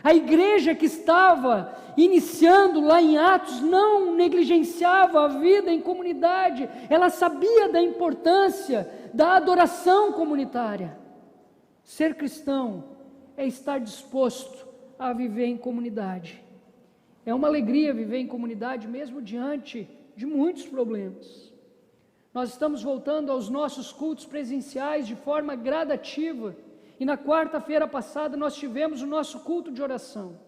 A igreja que estava iniciando lá em Atos não negligenciava a vida em comunidade. Ela sabia da importância da adoração comunitária. Ser cristão é estar disposto a viver em comunidade. É uma alegria viver em comunidade, mesmo diante de muitos problemas. Nós estamos voltando aos nossos cultos presenciais de forma gradativa. E na quarta-feira passada nós tivemos o nosso culto de oração.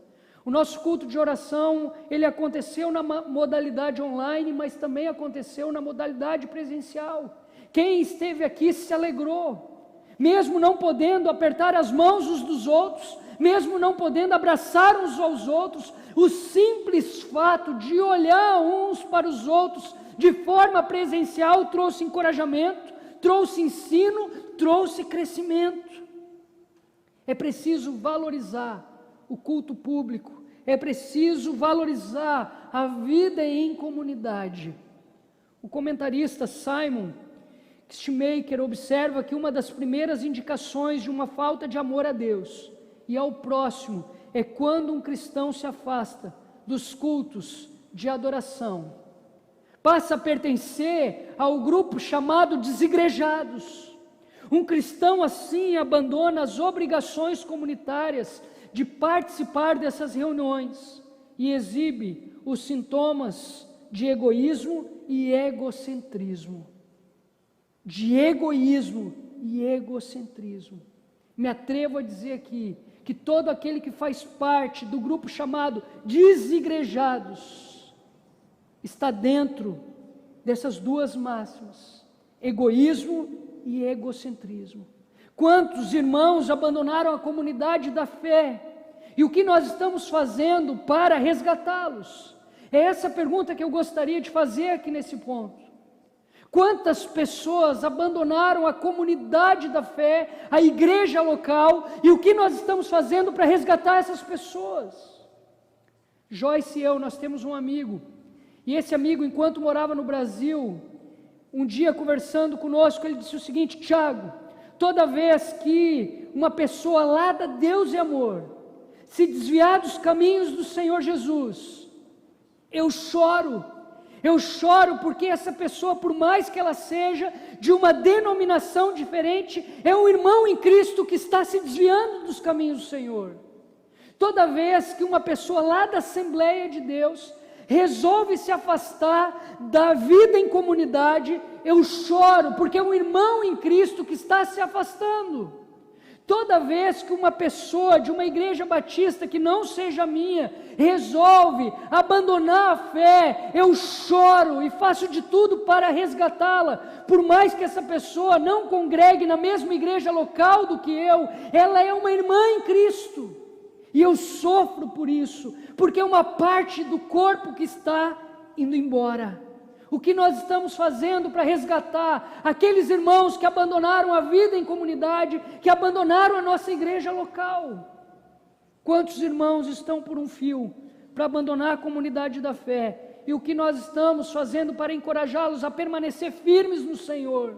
O nosso culto de oração, ele aconteceu na modalidade online, mas também aconteceu na modalidade presencial. Quem esteve aqui se alegrou, mesmo não podendo apertar as mãos uns dos outros, mesmo não podendo abraçar uns aos outros, o simples fato de olhar uns para os outros de forma presencial trouxe encorajamento, trouxe ensino, trouxe crescimento. É preciso valorizar o culto público, é preciso valorizar a vida em comunidade. O comentarista Simon Schmaker observa que uma das primeiras indicações de uma falta de amor a Deus e ao próximo é quando um cristão se afasta dos cultos de adoração, passa a pertencer ao grupo chamado desigrejados. Um cristão assim abandona as obrigações comunitárias de participar dessas reuniões e exibe os sintomas de egoísmo e egocentrismo. De egoísmo e egocentrismo. Me atrevo a dizer aqui que todo aquele que faz parte do grupo chamado desigrejados está dentro dessas duas máximas, egoísmo e egocentrismo. Quantos irmãos abandonaram a comunidade da fé? E o que nós estamos fazendo para resgatá-los? É essa pergunta que eu gostaria de fazer aqui nesse ponto. Quantas pessoas abandonaram a comunidade da fé, a igreja local, e o que nós estamos fazendo para resgatar essas pessoas? Joyce e eu, nós temos um amigo, e esse amigo, enquanto morava no Brasil, um dia conversando conosco, ele disse o seguinte: Tiago, toda vez que uma pessoa lá da Deus e Amor se desviar dos caminhos do Senhor Jesus, eu choro porque essa pessoa, por mais que ela seja de uma denominação diferente, é um irmão em Cristo que está se desviando dos caminhos do Senhor. Toda vez que uma pessoa lá da Assembleia de Deus resolve se afastar da vida em comunidade, eu choro, porque é um irmão em Cristo que está se afastando. Toda vez que uma pessoa de uma igreja batista que não seja minha resolve abandonar a fé, eu choro e faço de tudo para resgatá-la. Por mais que essa pessoa não congregue na mesma igreja local do que eu, ela é uma irmã em Cristo. E eu sofro por isso, porque é uma parte do corpo que está indo embora. O que nós estamos fazendo para resgatar aqueles irmãos que abandonaram a vida em comunidade, que abandonaram a nossa igreja local? Quantos irmãos estão por um fio para abandonar a comunidade da fé? E o que nós estamos fazendo para encorajá-los a permanecer firmes no Senhor?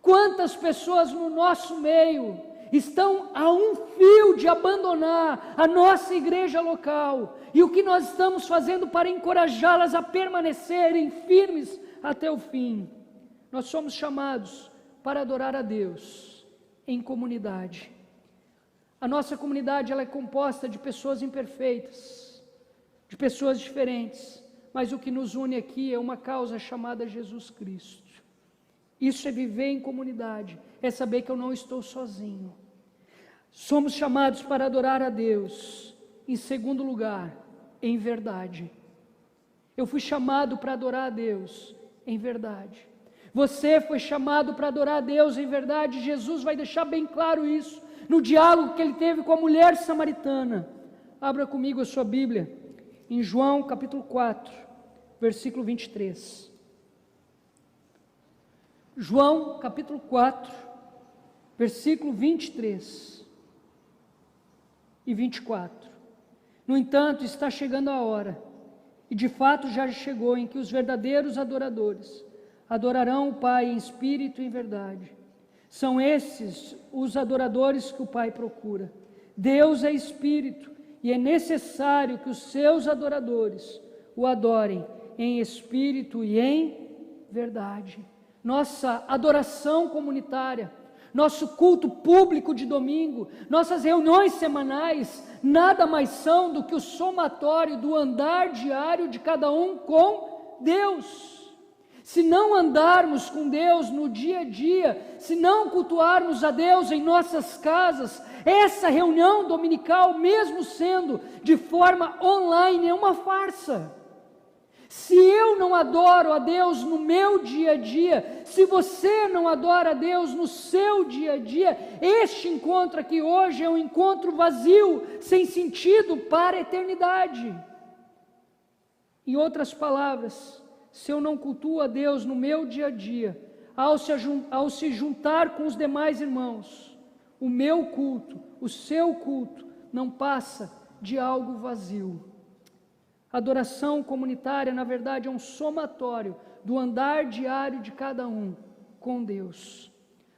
Quantas pessoas no nosso meio estão a um fio de abandonar a nossa igreja local? E o que nós estamos fazendo para encorajá-las a permanecerem firmes até o fim? Nós somos chamados para adorar a Deus em comunidade. A nossa comunidade, ela é composta de pessoas imperfeitas, de pessoas diferentes, mas o que nos une aqui é uma causa chamada Jesus Cristo. Isso é viver em comunidade, é saber que eu não estou sozinho. Somos chamados para adorar a Deus, em segundo lugar, em verdade. Eu fui chamado para adorar a Deus em verdade. Você foi chamado para adorar a Deus em verdade. Jesus vai deixar bem claro isso no diálogo que ele teve com a mulher samaritana. Abra comigo a sua Bíblia, em João capítulo 4, versículo 23. João capítulo 4, versículo 23 e 24. No entanto, está chegando a hora, e de fato já chegou, em que os verdadeiros adoradores adorarão o Pai em espírito e em verdade. São esses os adoradores que o Pai procura. Deus é espírito, e é necessário que os seus adoradores o adorem em espírito e em verdade. Nossa adoração comunitária, nosso culto público de domingo, nossas reuniões semanais, nada mais são do que o somatório do andar diário de cada um com Deus. se não andarmos com Deus no dia a dia, se não cultuarmos a Deus em nossas casas, essa reunião dominical, mesmo sendo de forma online, é uma farsa. Se eu não adoro a Deus no meu dia a dia, se você não adora a Deus no seu dia a dia, este encontro aqui hoje é um encontro vazio, sem sentido para a eternidade. Em outras palavras, se eu não cultuo a Deus no meu dia a dia, ao se juntar com os demais irmãos, o meu culto, o seu culto, não passa de algo vazio. Adoração comunitária, na verdade, é um somatório do andar diário de cada um com Deus.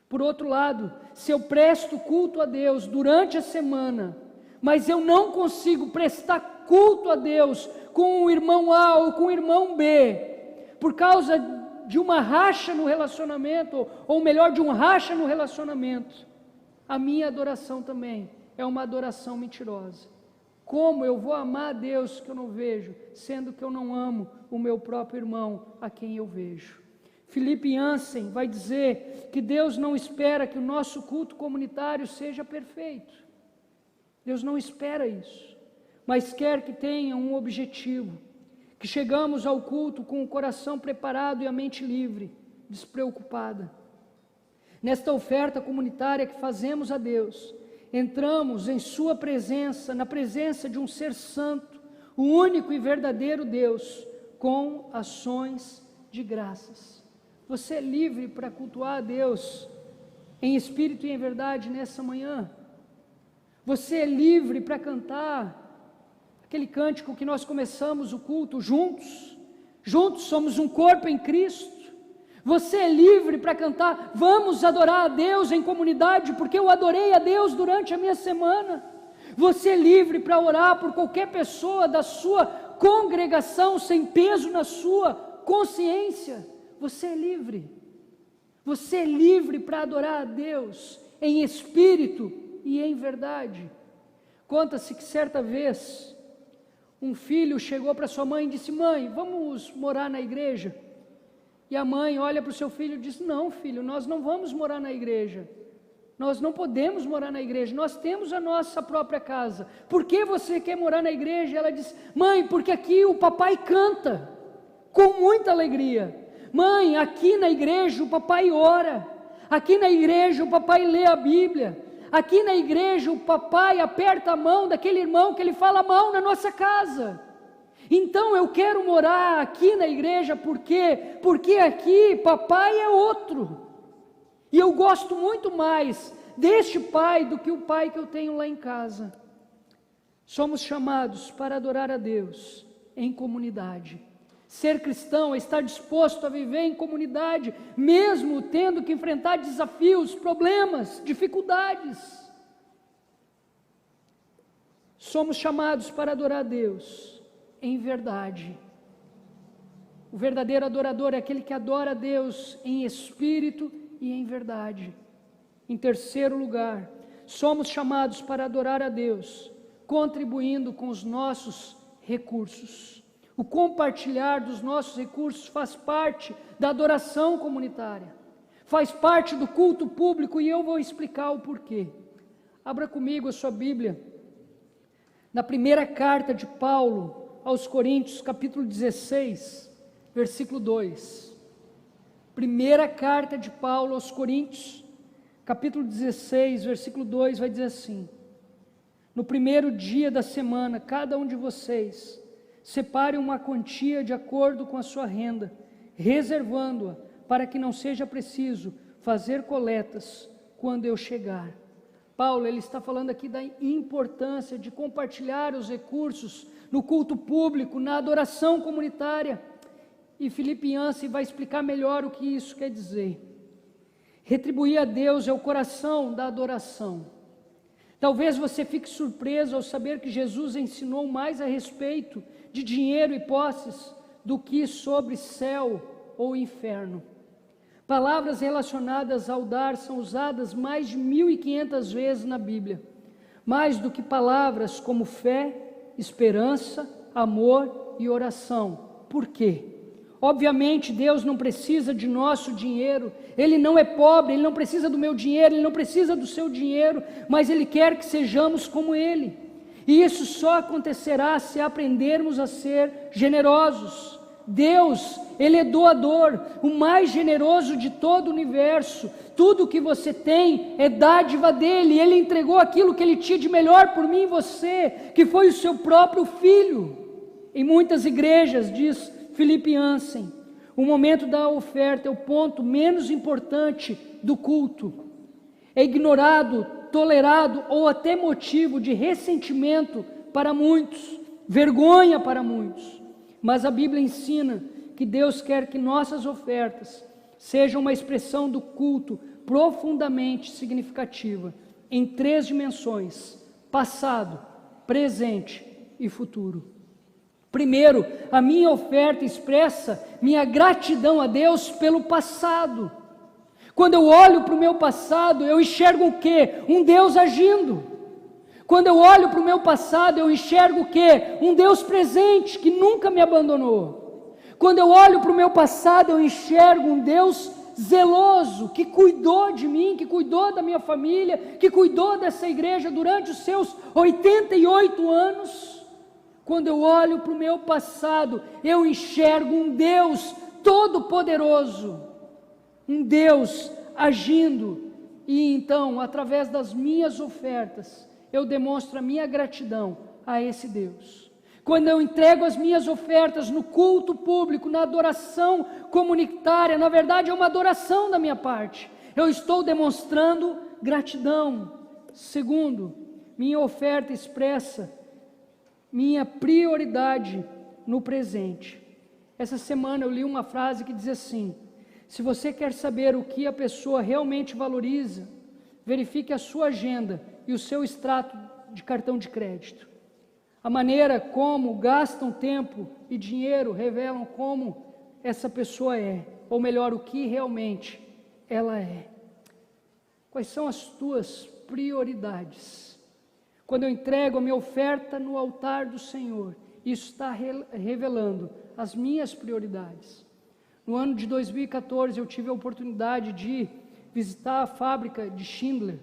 Por outro lado, se eu presto culto a Deus durante a semana, mas eu não consigo prestar culto a Deus com o irmão A ou com o irmão B, por causa de uma racha no relacionamento, ou melhor, de um racha no relacionamento, a minha adoração também é uma adoração mentirosa. Como eu vou amar a Deus que eu não vejo, sendo que eu não amo o meu próprio irmão a quem eu vejo? Philip Yancey vai dizer que Deus não espera que o nosso culto comunitário seja perfeito. Deus não espera isso, mas quer que tenha um objetivo, que chegamos ao culto com o coração preparado e a mente livre, despreocupada. Nesta oferta comunitária que fazemos a Deus, entramos em sua presença, na presença de um ser santo, o único e verdadeiro Deus, com ações de graças. Você é livre para cultuar a Deus em espírito e em verdade nessa manhã? Você é livre para cantar aquele cântico que nós começamos o culto juntos? Juntos somos um corpo em Cristo. Você é livre para cantar, vamos adorar a Deus em comunidade, porque eu adorei a Deus durante a minha semana. Você é livre para orar por qualquer pessoa da sua congregação, sem peso na sua consciência. Você é livre. Você é livre para adorar a Deus em espírito e em verdade. Conta-se que certa vez, um filho chegou para sua mãe e disse: mãe, vamos morar na igreja? E a mãe olha para o seu filho e diz: não, filho, nós não vamos morar na igreja. Nós não podemos morar na igreja, nós temos a nossa própria casa. Por que você quer morar na igreja? Ela diz: mãe, porque aqui o papai canta com muita alegria. Mãe, aqui na igreja o papai ora. Aqui na igreja o papai lê a Bíblia. Aqui na igreja o papai aperta a mão daquele irmão que ele fala mal na nossa casa. Então eu quero morar aqui na igreja, por quê? Porque aqui papai é outro. E eu gosto muito mais deste pai do que o pai que eu tenho lá em casa. Somos chamados para adorar a Deus em comunidade. Ser cristão é estar disposto a viver em comunidade, mesmo tendo que enfrentar desafios, problemas, dificuldades. Somos chamados para adorar a Deus em verdade. O verdadeiro adorador é aquele que adora a Deus em espírito e em verdade. Em terceiro lugar, somos chamados para adorar a Deus, contribuindo com os nossos recursos. O compartilhar dos nossos recursos faz parte da adoração comunitária, faz parte do culto público, e eu vou explicar o porquê. Abra comigo a sua Bíblia, na primeira carta de Paulo aos Coríntios, capítulo 16, versículo 2. Primeira carta de Paulo aos Coríntios, capítulo 16, versículo 2, vai dizer assim: no primeiro dia da semana, cada um de vocês separe uma quantia de acordo com a sua renda, reservando-a para que não seja preciso fazer coletas quando eu chegar. Paulo, ele está falando aqui da importância de compartilhar os recursos no culto público, na adoração comunitária. E Philip Yancey vai explicar melhor o que isso quer dizer. Retribuir a Deus é o coração da adoração. Talvez você fique surpreso ao saber que Jesus ensinou mais a respeito de dinheiro e posses do que sobre céu ou inferno. Palavras relacionadas ao dar são usadas mais de 1.500 vezes na Bíblia, mais do que palavras como fé, esperança, amor e oração. Por quê? Obviamente, Deus não precisa de nosso dinheiro, Ele não é pobre, Ele não precisa do meu dinheiro, Ele não precisa do seu dinheiro, mas Ele quer que sejamos como Ele. E isso só acontecerá se aprendermos a ser generosos. Deus, Ele é doador, o mais generoso de todo o universo. Tudo que você tem é dádiva dEle. Ele entregou aquilo que Ele tinha de melhor por mim e você, que foi o seu próprio Filho. Em muitas igrejas, diz Felipe Ansem, o momento da oferta é o ponto menos importante do culto. É ignorado, tolerado ou até motivo de ressentimento para muitos, vergonha para muitos. Mas a Bíblia ensina que Deus quer que nossas ofertas sejam uma expressão do culto profundamente significativa, em 3 dimensões: passado, presente e futuro. Primeiro, a minha oferta expressa minha gratidão a Deus pelo passado. Quando eu olho para o meu passado, eu enxergo o quê? Um Deus agindo. Quando eu olho para o meu passado, eu enxergo o quê? Um Deus presente, que nunca me abandonou. Quando eu olho para o meu passado, eu enxergo um Deus zeloso, que cuidou de mim, que cuidou da minha família, que cuidou dessa igreja durante os seus 88 anos. Quando eu olho para o meu passado, eu enxergo um Deus todo-poderoso, um Deus agindo, e então, através das minhas ofertas, eu demonstro a minha gratidão a esse Deus. Quando eu entrego as minhas ofertas no culto público, na adoração comunitária, na verdade é uma adoração da minha parte, eu estou demonstrando gratidão. Segundo, minha oferta expressa minha prioridade no presente. Essa semana eu li uma frase que diz assim: se você quer saber o que a pessoa realmente valoriza, verifique a sua agenda e o seu extrato de cartão de crédito. A maneira como gastam tempo e dinheiro revelam como essa pessoa é, ou melhor, o que realmente ela é. Quais são as tuas prioridades? Quando eu entrego a minha oferta no altar do Senhor, isso está revelando as minhas prioridades. No ano de 2014, eu tive a oportunidade de visitar a fábrica de Schindler.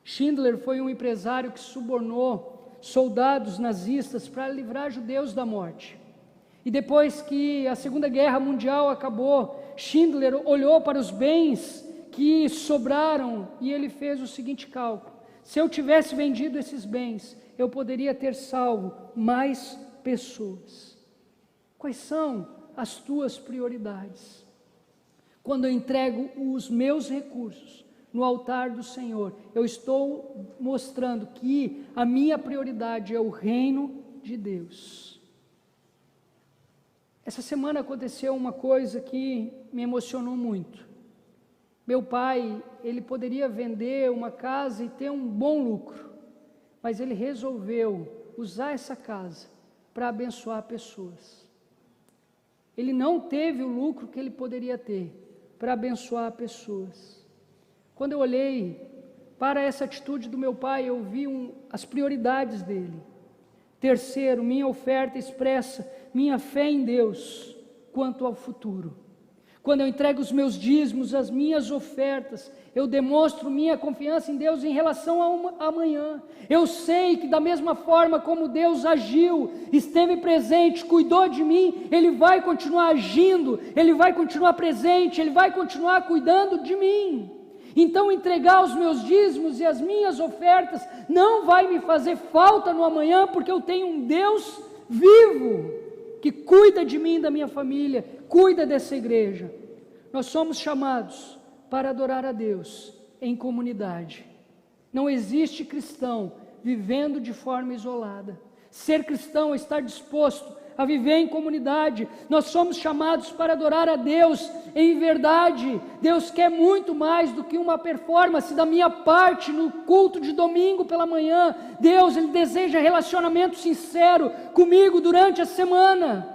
Schindler foi um empresário que subornou soldados nazistas para livrar judeus da morte. E depois que a Segunda Guerra Mundial acabou, Schindler olhou para os bens que sobraram e ele fez o seguinte cálculo: se eu tivesse vendido esses bens, eu poderia ter salvo mais pessoas. Quais são as tuas prioridades? Quando eu entrego os meus recursos no altar do Senhor, eu estou mostrando que a minha prioridade é o reino de Deus. Essa semana aconteceu uma coisa que me emocionou muito. Meu pai, ele poderia vender uma casa e ter um bom lucro, mas ele resolveu usar essa casa para abençoar pessoas. Ele não teve o lucro que ele poderia ter para abençoar pessoas. Quando eu olhei para essa atitude do meu pai, eu vi as prioridades dele. Terceiro, minha oferta expressa minha fé em Deus quanto ao futuro. Quando eu entrego os meus dízimos, as minhas ofertas, eu demonstro minha confiança em Deus em relação ao amanhã. Eu sei que da mesma forma como Deus agiu, esteve presente, cuidou de mim, Ele vai continuar agindo, Ele vai continuar presente, Ele vai continuar cuidando de mim. Então entregar os meus dízimos e as minhas ofertas não vai me fazer falta no amanhã, porque eu tenho um Deus vivo, que cuida de mim e da minha família, cuida dessa igreja. Nós somos chamados para adorar a Deus em comunidade. Não existe cristão vivendo de forma isolada. Ser cristão é estar disposto a viver em comunidade. Nós somos chamados para adorar a Deus em verdade. Deus quer muito mais do que uma performance da minha parte no culto de domingo pela manhã. Deus, Ele deseja relacionamento sincero comigo durante a semana.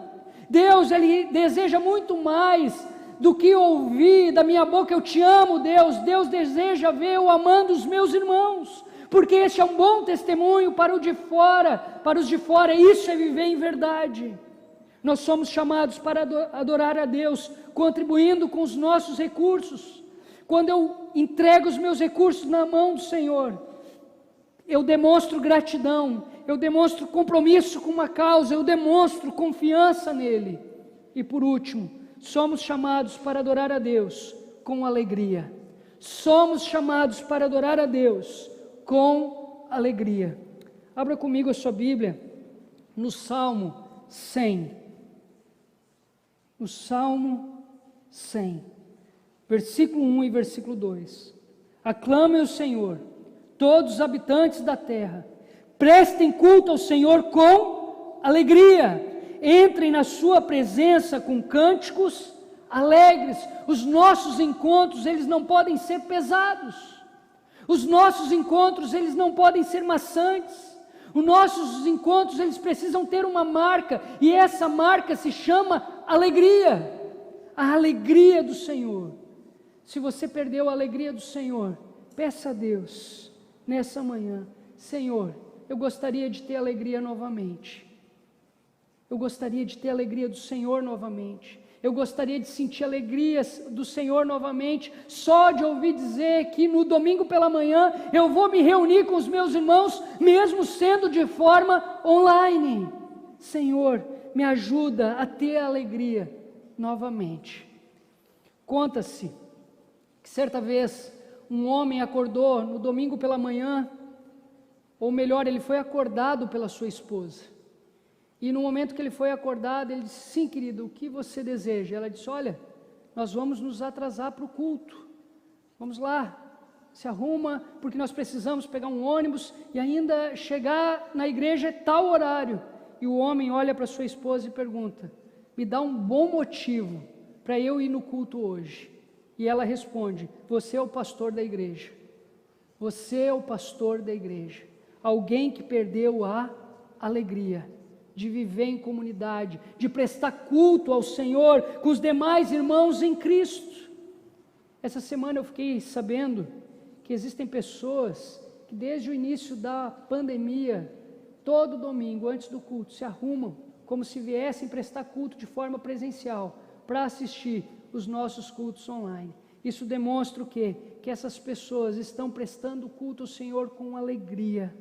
Deus, Ele deseja muito mais do que ouvir da minha boca: eu te amo, Deus. Deus deseja ver eu amando os meus irmãos, porque este é um bom testemunho para os de fora. Isso é viver em verdade. Nós somos chamados para adorar a Deus, contribuindo com os nossos recursos. Quando eu entrego os meus recursos na mão do Senhor, eu demonstro gratidão, eu demonstro compromisso com uma causa, eu demonstro confiança nele. E por último, somos chamados para adorar a Deus com alegria. Somos chamados para adorar a Deus com alegria. Abra comigo a sua Bíblia no Salmo 100. No Salmo 100, versículo 1 e versículo 2. Aclamem o Senhor, todos os habitantes da terra. Prestem culto ao Senhor com alegria. Entrem na sua presença com cânticos alegres. Os nossos encontros, eles não podem ser pesados. Os nossos encontros, eles não podem ser maçantes. Os nossos encontros, eles precisam ter uma marca, e essa marca se chama alegria. A alegria do Senhor. Se você perdeu a alegria do Senhor, peça a Deus nessa manhã: Senhor, eu gostaria de ter alegria novamente. Eu gostaria de ter alegria do Senhor novamente. Eu gostaria de sentir alegria do Senhor novamente, só de ouvir dizer que no domingo pela manhã eu vou me reunir com os meus irmãos, mesmo sendo de forma online. Senhor, me ajuda a ter alegria novamente. Conta-se que certa vez um homem acordou no domingo pela manhã, ou melhor, ele foi acordado pela sua esposa. E no momento que ele foi acordado, ele disse: sim, querido, o que você deseja? Ela disse: olha, nós vamos nos atrasar para o culto. Vamos lá, se arruma, porque nós precisamos pegar um ônibus e ainda chegar na igreja é tal horário. E o homem olha para sua esposa e pergunta: me dá um bom motivo para eu ir no culto hoje. E ela responde: você é o pastor da igreja. Você é o pastor da igreja. Alguém que perdeu a alegria de viver em comunidade, de prestar culto ao Senhor com os demais irmãos em Cristo. Essa semana eu fiquei sabendo que existem pessoas que desde o início da pandemia, todo domingo antes do culto, se arrumam como se viessem prestar culto de forma presencial para assistir os nossos cultos online. Isso demonstra o quê? Que essas pessoas estão prestando culto ao Senhor com alegria.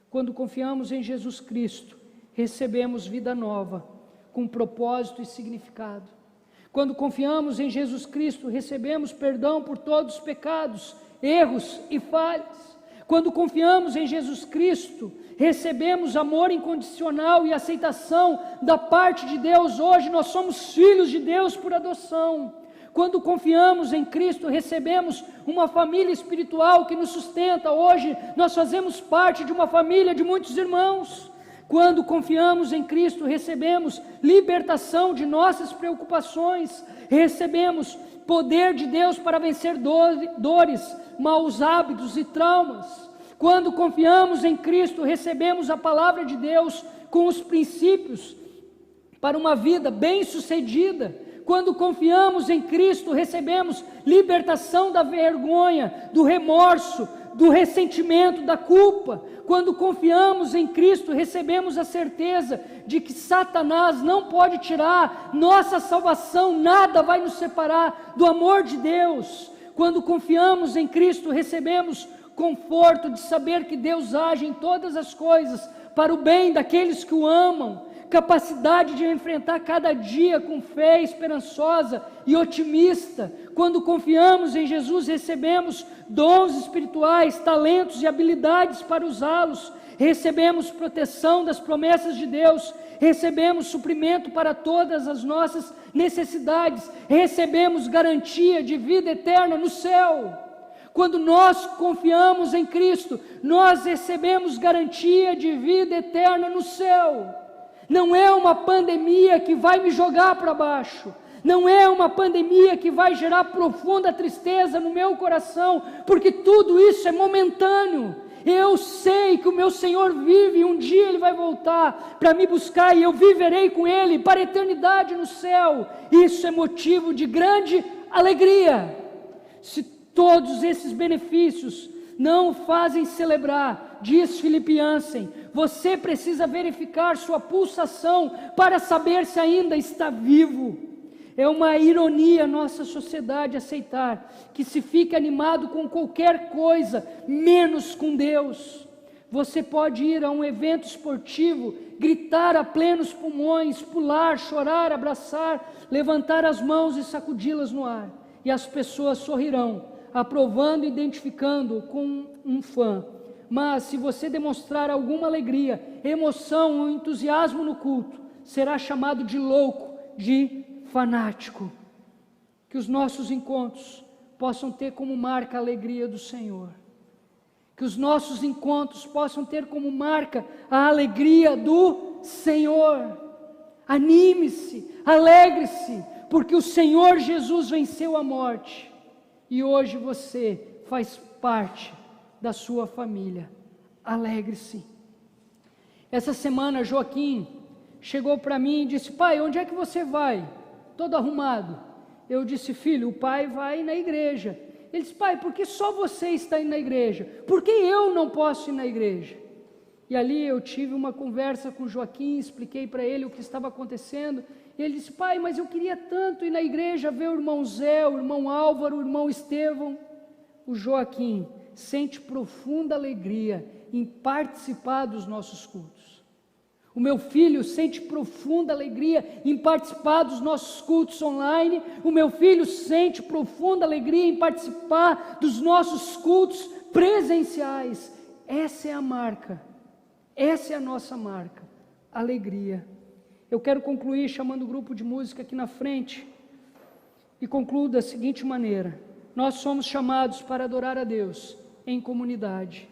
Quando confiamos em Jesus Cristo, recebemos vida nova, com propósito e significado. Quando confiamos em Jesus Cristo, recebemos perdão por todos os pecados, erros e falhas. Quando confiamos em Jesus Cristo, recebemos amor incondicional e aceitação da parte de Deus. Hoje nós somos filhos de Deus por adoção. Quando confiamos em Cristo, recebemos uma família espiritual que nos sustenta. Hoje nós fazemos parte de uma família de muitos irmãos. Quando confiamos em Cristo, recebemos libertação de nossas preocupações, recebemos poder de Deus para vencer dores, maus hábitos e traumas. Quando confiamos em Cristo, recebemos a palavra de Deus com os princípios para uma vida bem-sucedida. Quando confiamos em Cristo, recebemos libertação da vergonha, do remorso, do ressentimento, da culpa. Quando confiamos em Cristo, recebemos a certeza de que Satanás não pode tirar nossa salvação, nada vai nos separar do amor de Deus. Quando confiamos em Cristo, recebemos conforto de saber que Deus age em todas as coisas para o bem daqueles que o amam, capacidade de enfrentar cada dia com fé esperançosa e otimista. Quando confiamos em Jesus, recebemos dons espirituais, talentos e habilidades para usá-los, recebemos proteção das promessas de Deus, recebemos suprimento para todas as nossas necessidades, recebemos garantia de vida eterna no céu. Quando nós confiamos em Cristo, nós recebemos garantia de vida eterna no céu. Não é uma pandemia que vai me jogar para baixo, não é uma pandemia que vai gerar profunda tristeza no meu coração, porque tudo isso é momentâneo. Eu sei que o meu Senhor vive e um dia Ele vai voltar para me buscar e eu viverei com Ele para a eternidade no céu. Isso é motivo de grande alegria. Se todos esses benefícios não o fazem celebrar. Diz Philip Jansen, você precisa verificar sua pulsação para saber se ainda está vivo. É uma ironia nossa sociedade aceitar que se fique animado com qualquer coisa, menos com Deus. Você pode ir a um evento esportivo, gritar a plenos pulmões, pular, chorar, abraçar, levantar as mãos e sacudi-las no ar. E as pessoas sorrirão, aprovando e identificando com um fã. Mas se você demonstrar alguma alegria, emoção ou entusiasmo no culto, será chamado de louco, de fanático. Que os nossos encontros possam ter como marca a alegria do Senhor. Que os nossos encontros possam ter como marca a alegria do Senhor. Anime-se, alegre-se, porque o Senhor Jesus venceu a morte. E hoje você faz parte da sua família. Alegre-se. Essa semana Joaquim chegou para mim e disse: pai, onde é que você vai? Todo arrumado. Eu disse: filho, o pai vai na igreja. Ele disse: pai, por que só você está indo na igreja? Por que eu não posso ir na igreja? E ali eu tive uma conversa com o Joaquim, expliquei para ele o que estava acontecendo. E ele disse: pai, mas eu queria tanto ir na igreja ver o irmão Zé, o irmão Álvaro, o irmão Estevão. O Joaquim sente profunda alegria em participar dos nossos cultos. O meu filho sente profunda alegria em participar dos nossos cultos online. O meu filho sente profunda alegria em participar dos nossos cultos presenciais. Essa é a marca, essa é a nossa marca, alegria. Eu quero concluir chamando o grupo de música aqui na frente e concluo da seguinte maneira: nós somos chamados para adorar a Deus em comunidade.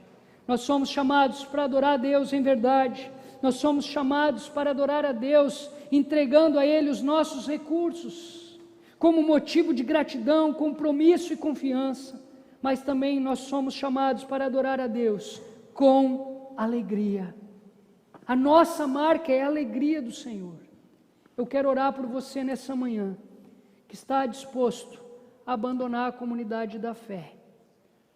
Nós somos chamados para adorar a Deus em verdade. Nós somos chamados para adorar a Deus, entregando a Ele os nossos recursos, como motivo de gratidão, compromisso e confiança. Mas também nós somos chamados para adorar a Deus com alegria. A nossa marca é a alegria do Senhor. Eu quero orar por você nessa manhã, que está disposto a abandonar a comunidade da fé.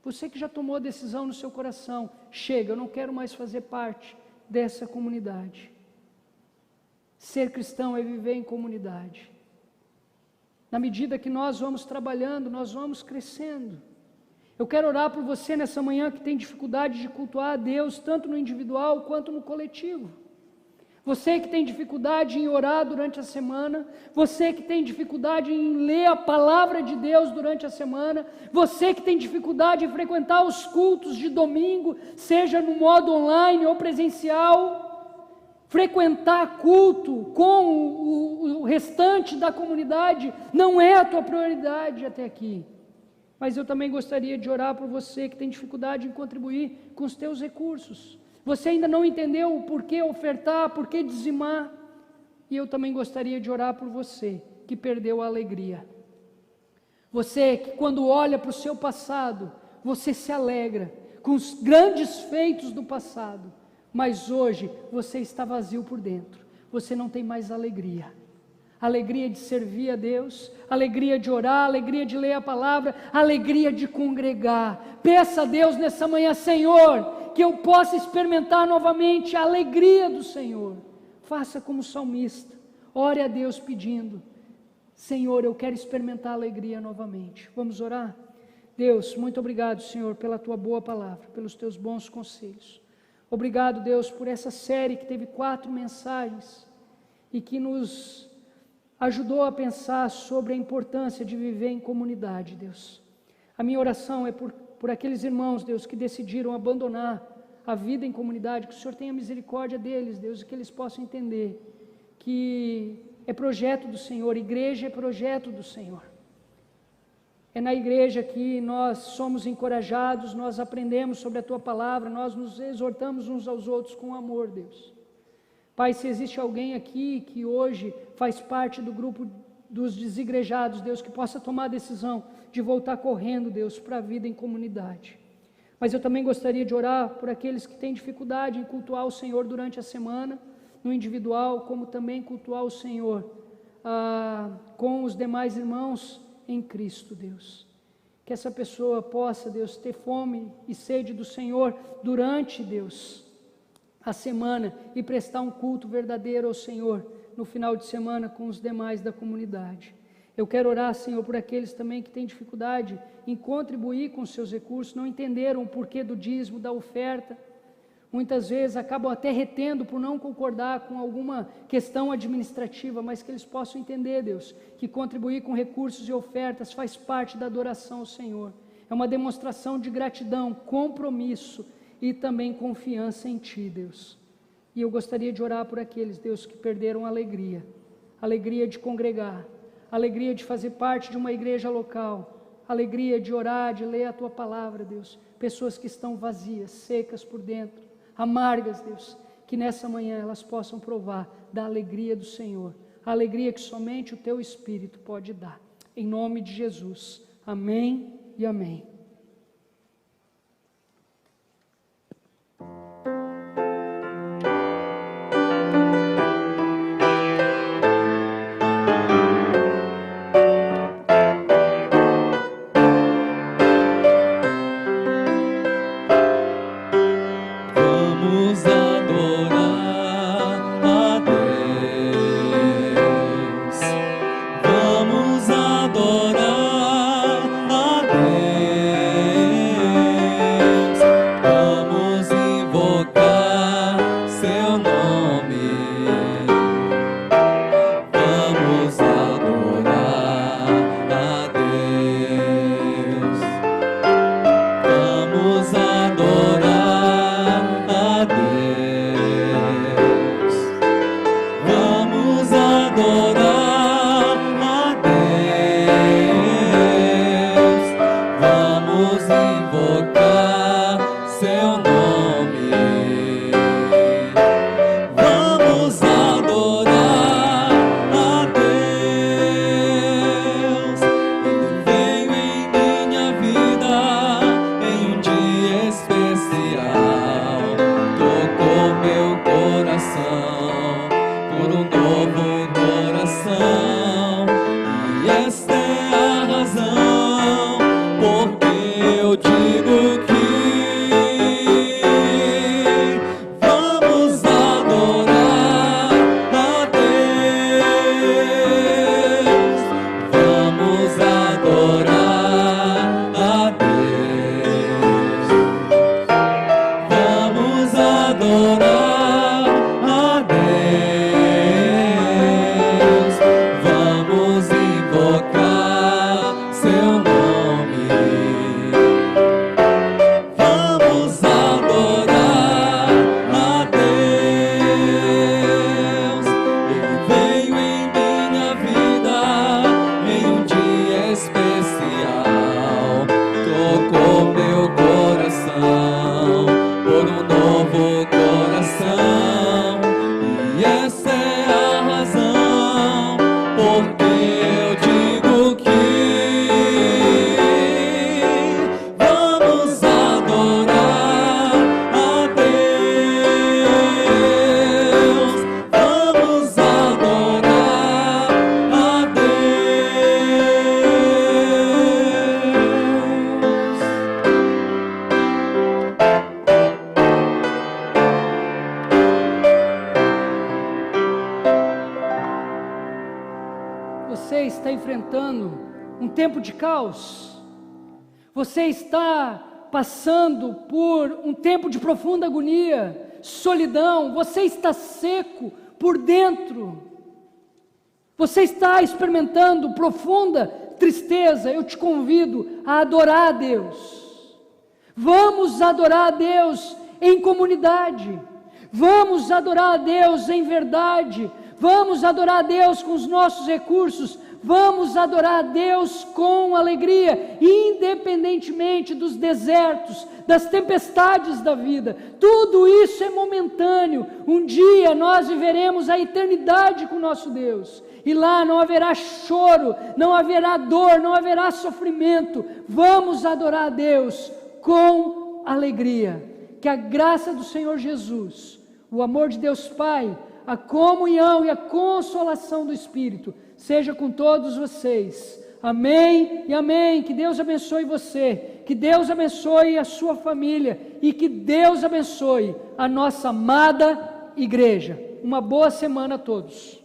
Você que já tomou a decisão no seu coração: chega, eu não quero mais fazer parte dessa comunidade. Ser cristão é viver em comunidade. Na medida que nós vamos trabalhando, nós vamos crescendo. Eu quero orar por você nessa manhã que tem dificuldade de cultuar a Deus, tanto no individual quanto no coletivo. Você que tem dificuldade em orar durante a semana, você que tem dificuldade em ler a palavra de Deus durante a semana, você que tem dificuldade em frequentar os cultos de domingo, seja no modo online ou presencial, frequentar culto com o restante da comunidade não é a tua prioridade até aqui. Mas eu também gostaria de orar por você que tem dificuldade em contribuir com os teus recursos. Você ainda não entendeu o porquê ofertar, porquê dizimar. E eu também gostaria de orar por você que perdeu a alegria. Você que quando olha para o seu passado, você se alegra com os grandes feitos do passado. Mas hoje você está vazio por dentro. Você não tem mais alegria. Alegria de servir a Deus, alegria de orar, alegria de ler a palavra, alegria de congregar. Peça a Deus nessa manhã: Senhor, que eu possa experimentar novamente a alegria do Senhor. Faça como salmista, ore a Deus pedindo: Senhor, eu quero experimentar a alegria novamente. Vamos orar? Deus, muito obrigado, Senhor, pela tua boa palavra, pelos teus bons conselhos. Obrigado, Deus, por essa série que teve 4 mensagens e que nos ajudou a pensar sobre a importância de viver em comunidade, Deus. A minha oração é por aqueles irmãos, Deus, que decidiram abandonar a vida em comunidade, que o Senhor tenha misericórdia deles, Deus, e que eles possam entender que é projeto do Senhor, igreja é projeto do Senhor. É na igreja que nós somos encorajados, nós aprendemos sobre a Tua Palavra, nós nos exortamos uns aos outros com amor, Deus. Pai, se existe alguém aqui que hoje faz parte do grupo dos desigrejados, Deus, que possa tomar a decisão de voltar correndo, Deus, para a vida em comunidade. Mas eu também gostaria de orar por aqueles que têm dificuldade em cultuar o Senhor durante a semana, no individual, como também cultuar o Senhor com os demais irmãos em Cristo, Deus. Que essa pessoa possa, Deus, ter fome e sede do Senhor durante, Deus, a semana e prestar um culto verdadeiro ao Senhor no final de semana com os demais da comunidade. Eu quero orar, Senhor, por aqueles também que têm dificuldade em contribuir com os seus recursos, não entenderam o porquê do dízimo, da oferta. Muitas vezes acabam até retendo por não concordar com alguma questão administrativa, mas que eles possam entender, Deus, que contribuir com recursos e ofertas faz parte da adoração ao Senhor. É uma demonstração de gratidão, compromisso e também confiança em Ti, Deus. E eu gostaria de orar por aqueles, Deus, que perderam a alegria de congregar, alegria de fazer parte de uma igreja local, alegria de orar, de ler a Tua palavra, Deus. Pessoas que estão vazias, secas por dentro, amargas, Deus, que nessa manhã elas possam provar da alegria do Senhor, a alegria que somente o Teu Espírito pode dar. Em nome de Jesus. Amém e amém. Você está enfrentando um tempo de caos. Você está passando por um tempo de profunda agonia, solidão. Você está seco por dentro. Você está experimentando profunda tristeza. Eu te convido a adorar a Deus. Vamos adorar a Deus em comunidade. Vamos adorar a Deus em verdade. Vamos adorar a Deus com os nossos recursos. Vamos adorar a Deus com alegria, independentemente dos desertos, das tempestades da vida. Tudo isso é momentâneo. Um dia nós viveremos a eternidade com o nosso Deus. E lá não haverá choro, não haverá dor, não haverá sofrimento. Vamos adorar a Deus com alegria. Que a graça do Senhor Jesus, o amor de Deus Pai, a comunhão e a consolação do Espírito seja com todos vocês, Amém e amém. Que Deus abençoe você, que Deus abençoe a sua família e que Deus abençoe a nossa amada igreja. Uma boa semana a todos.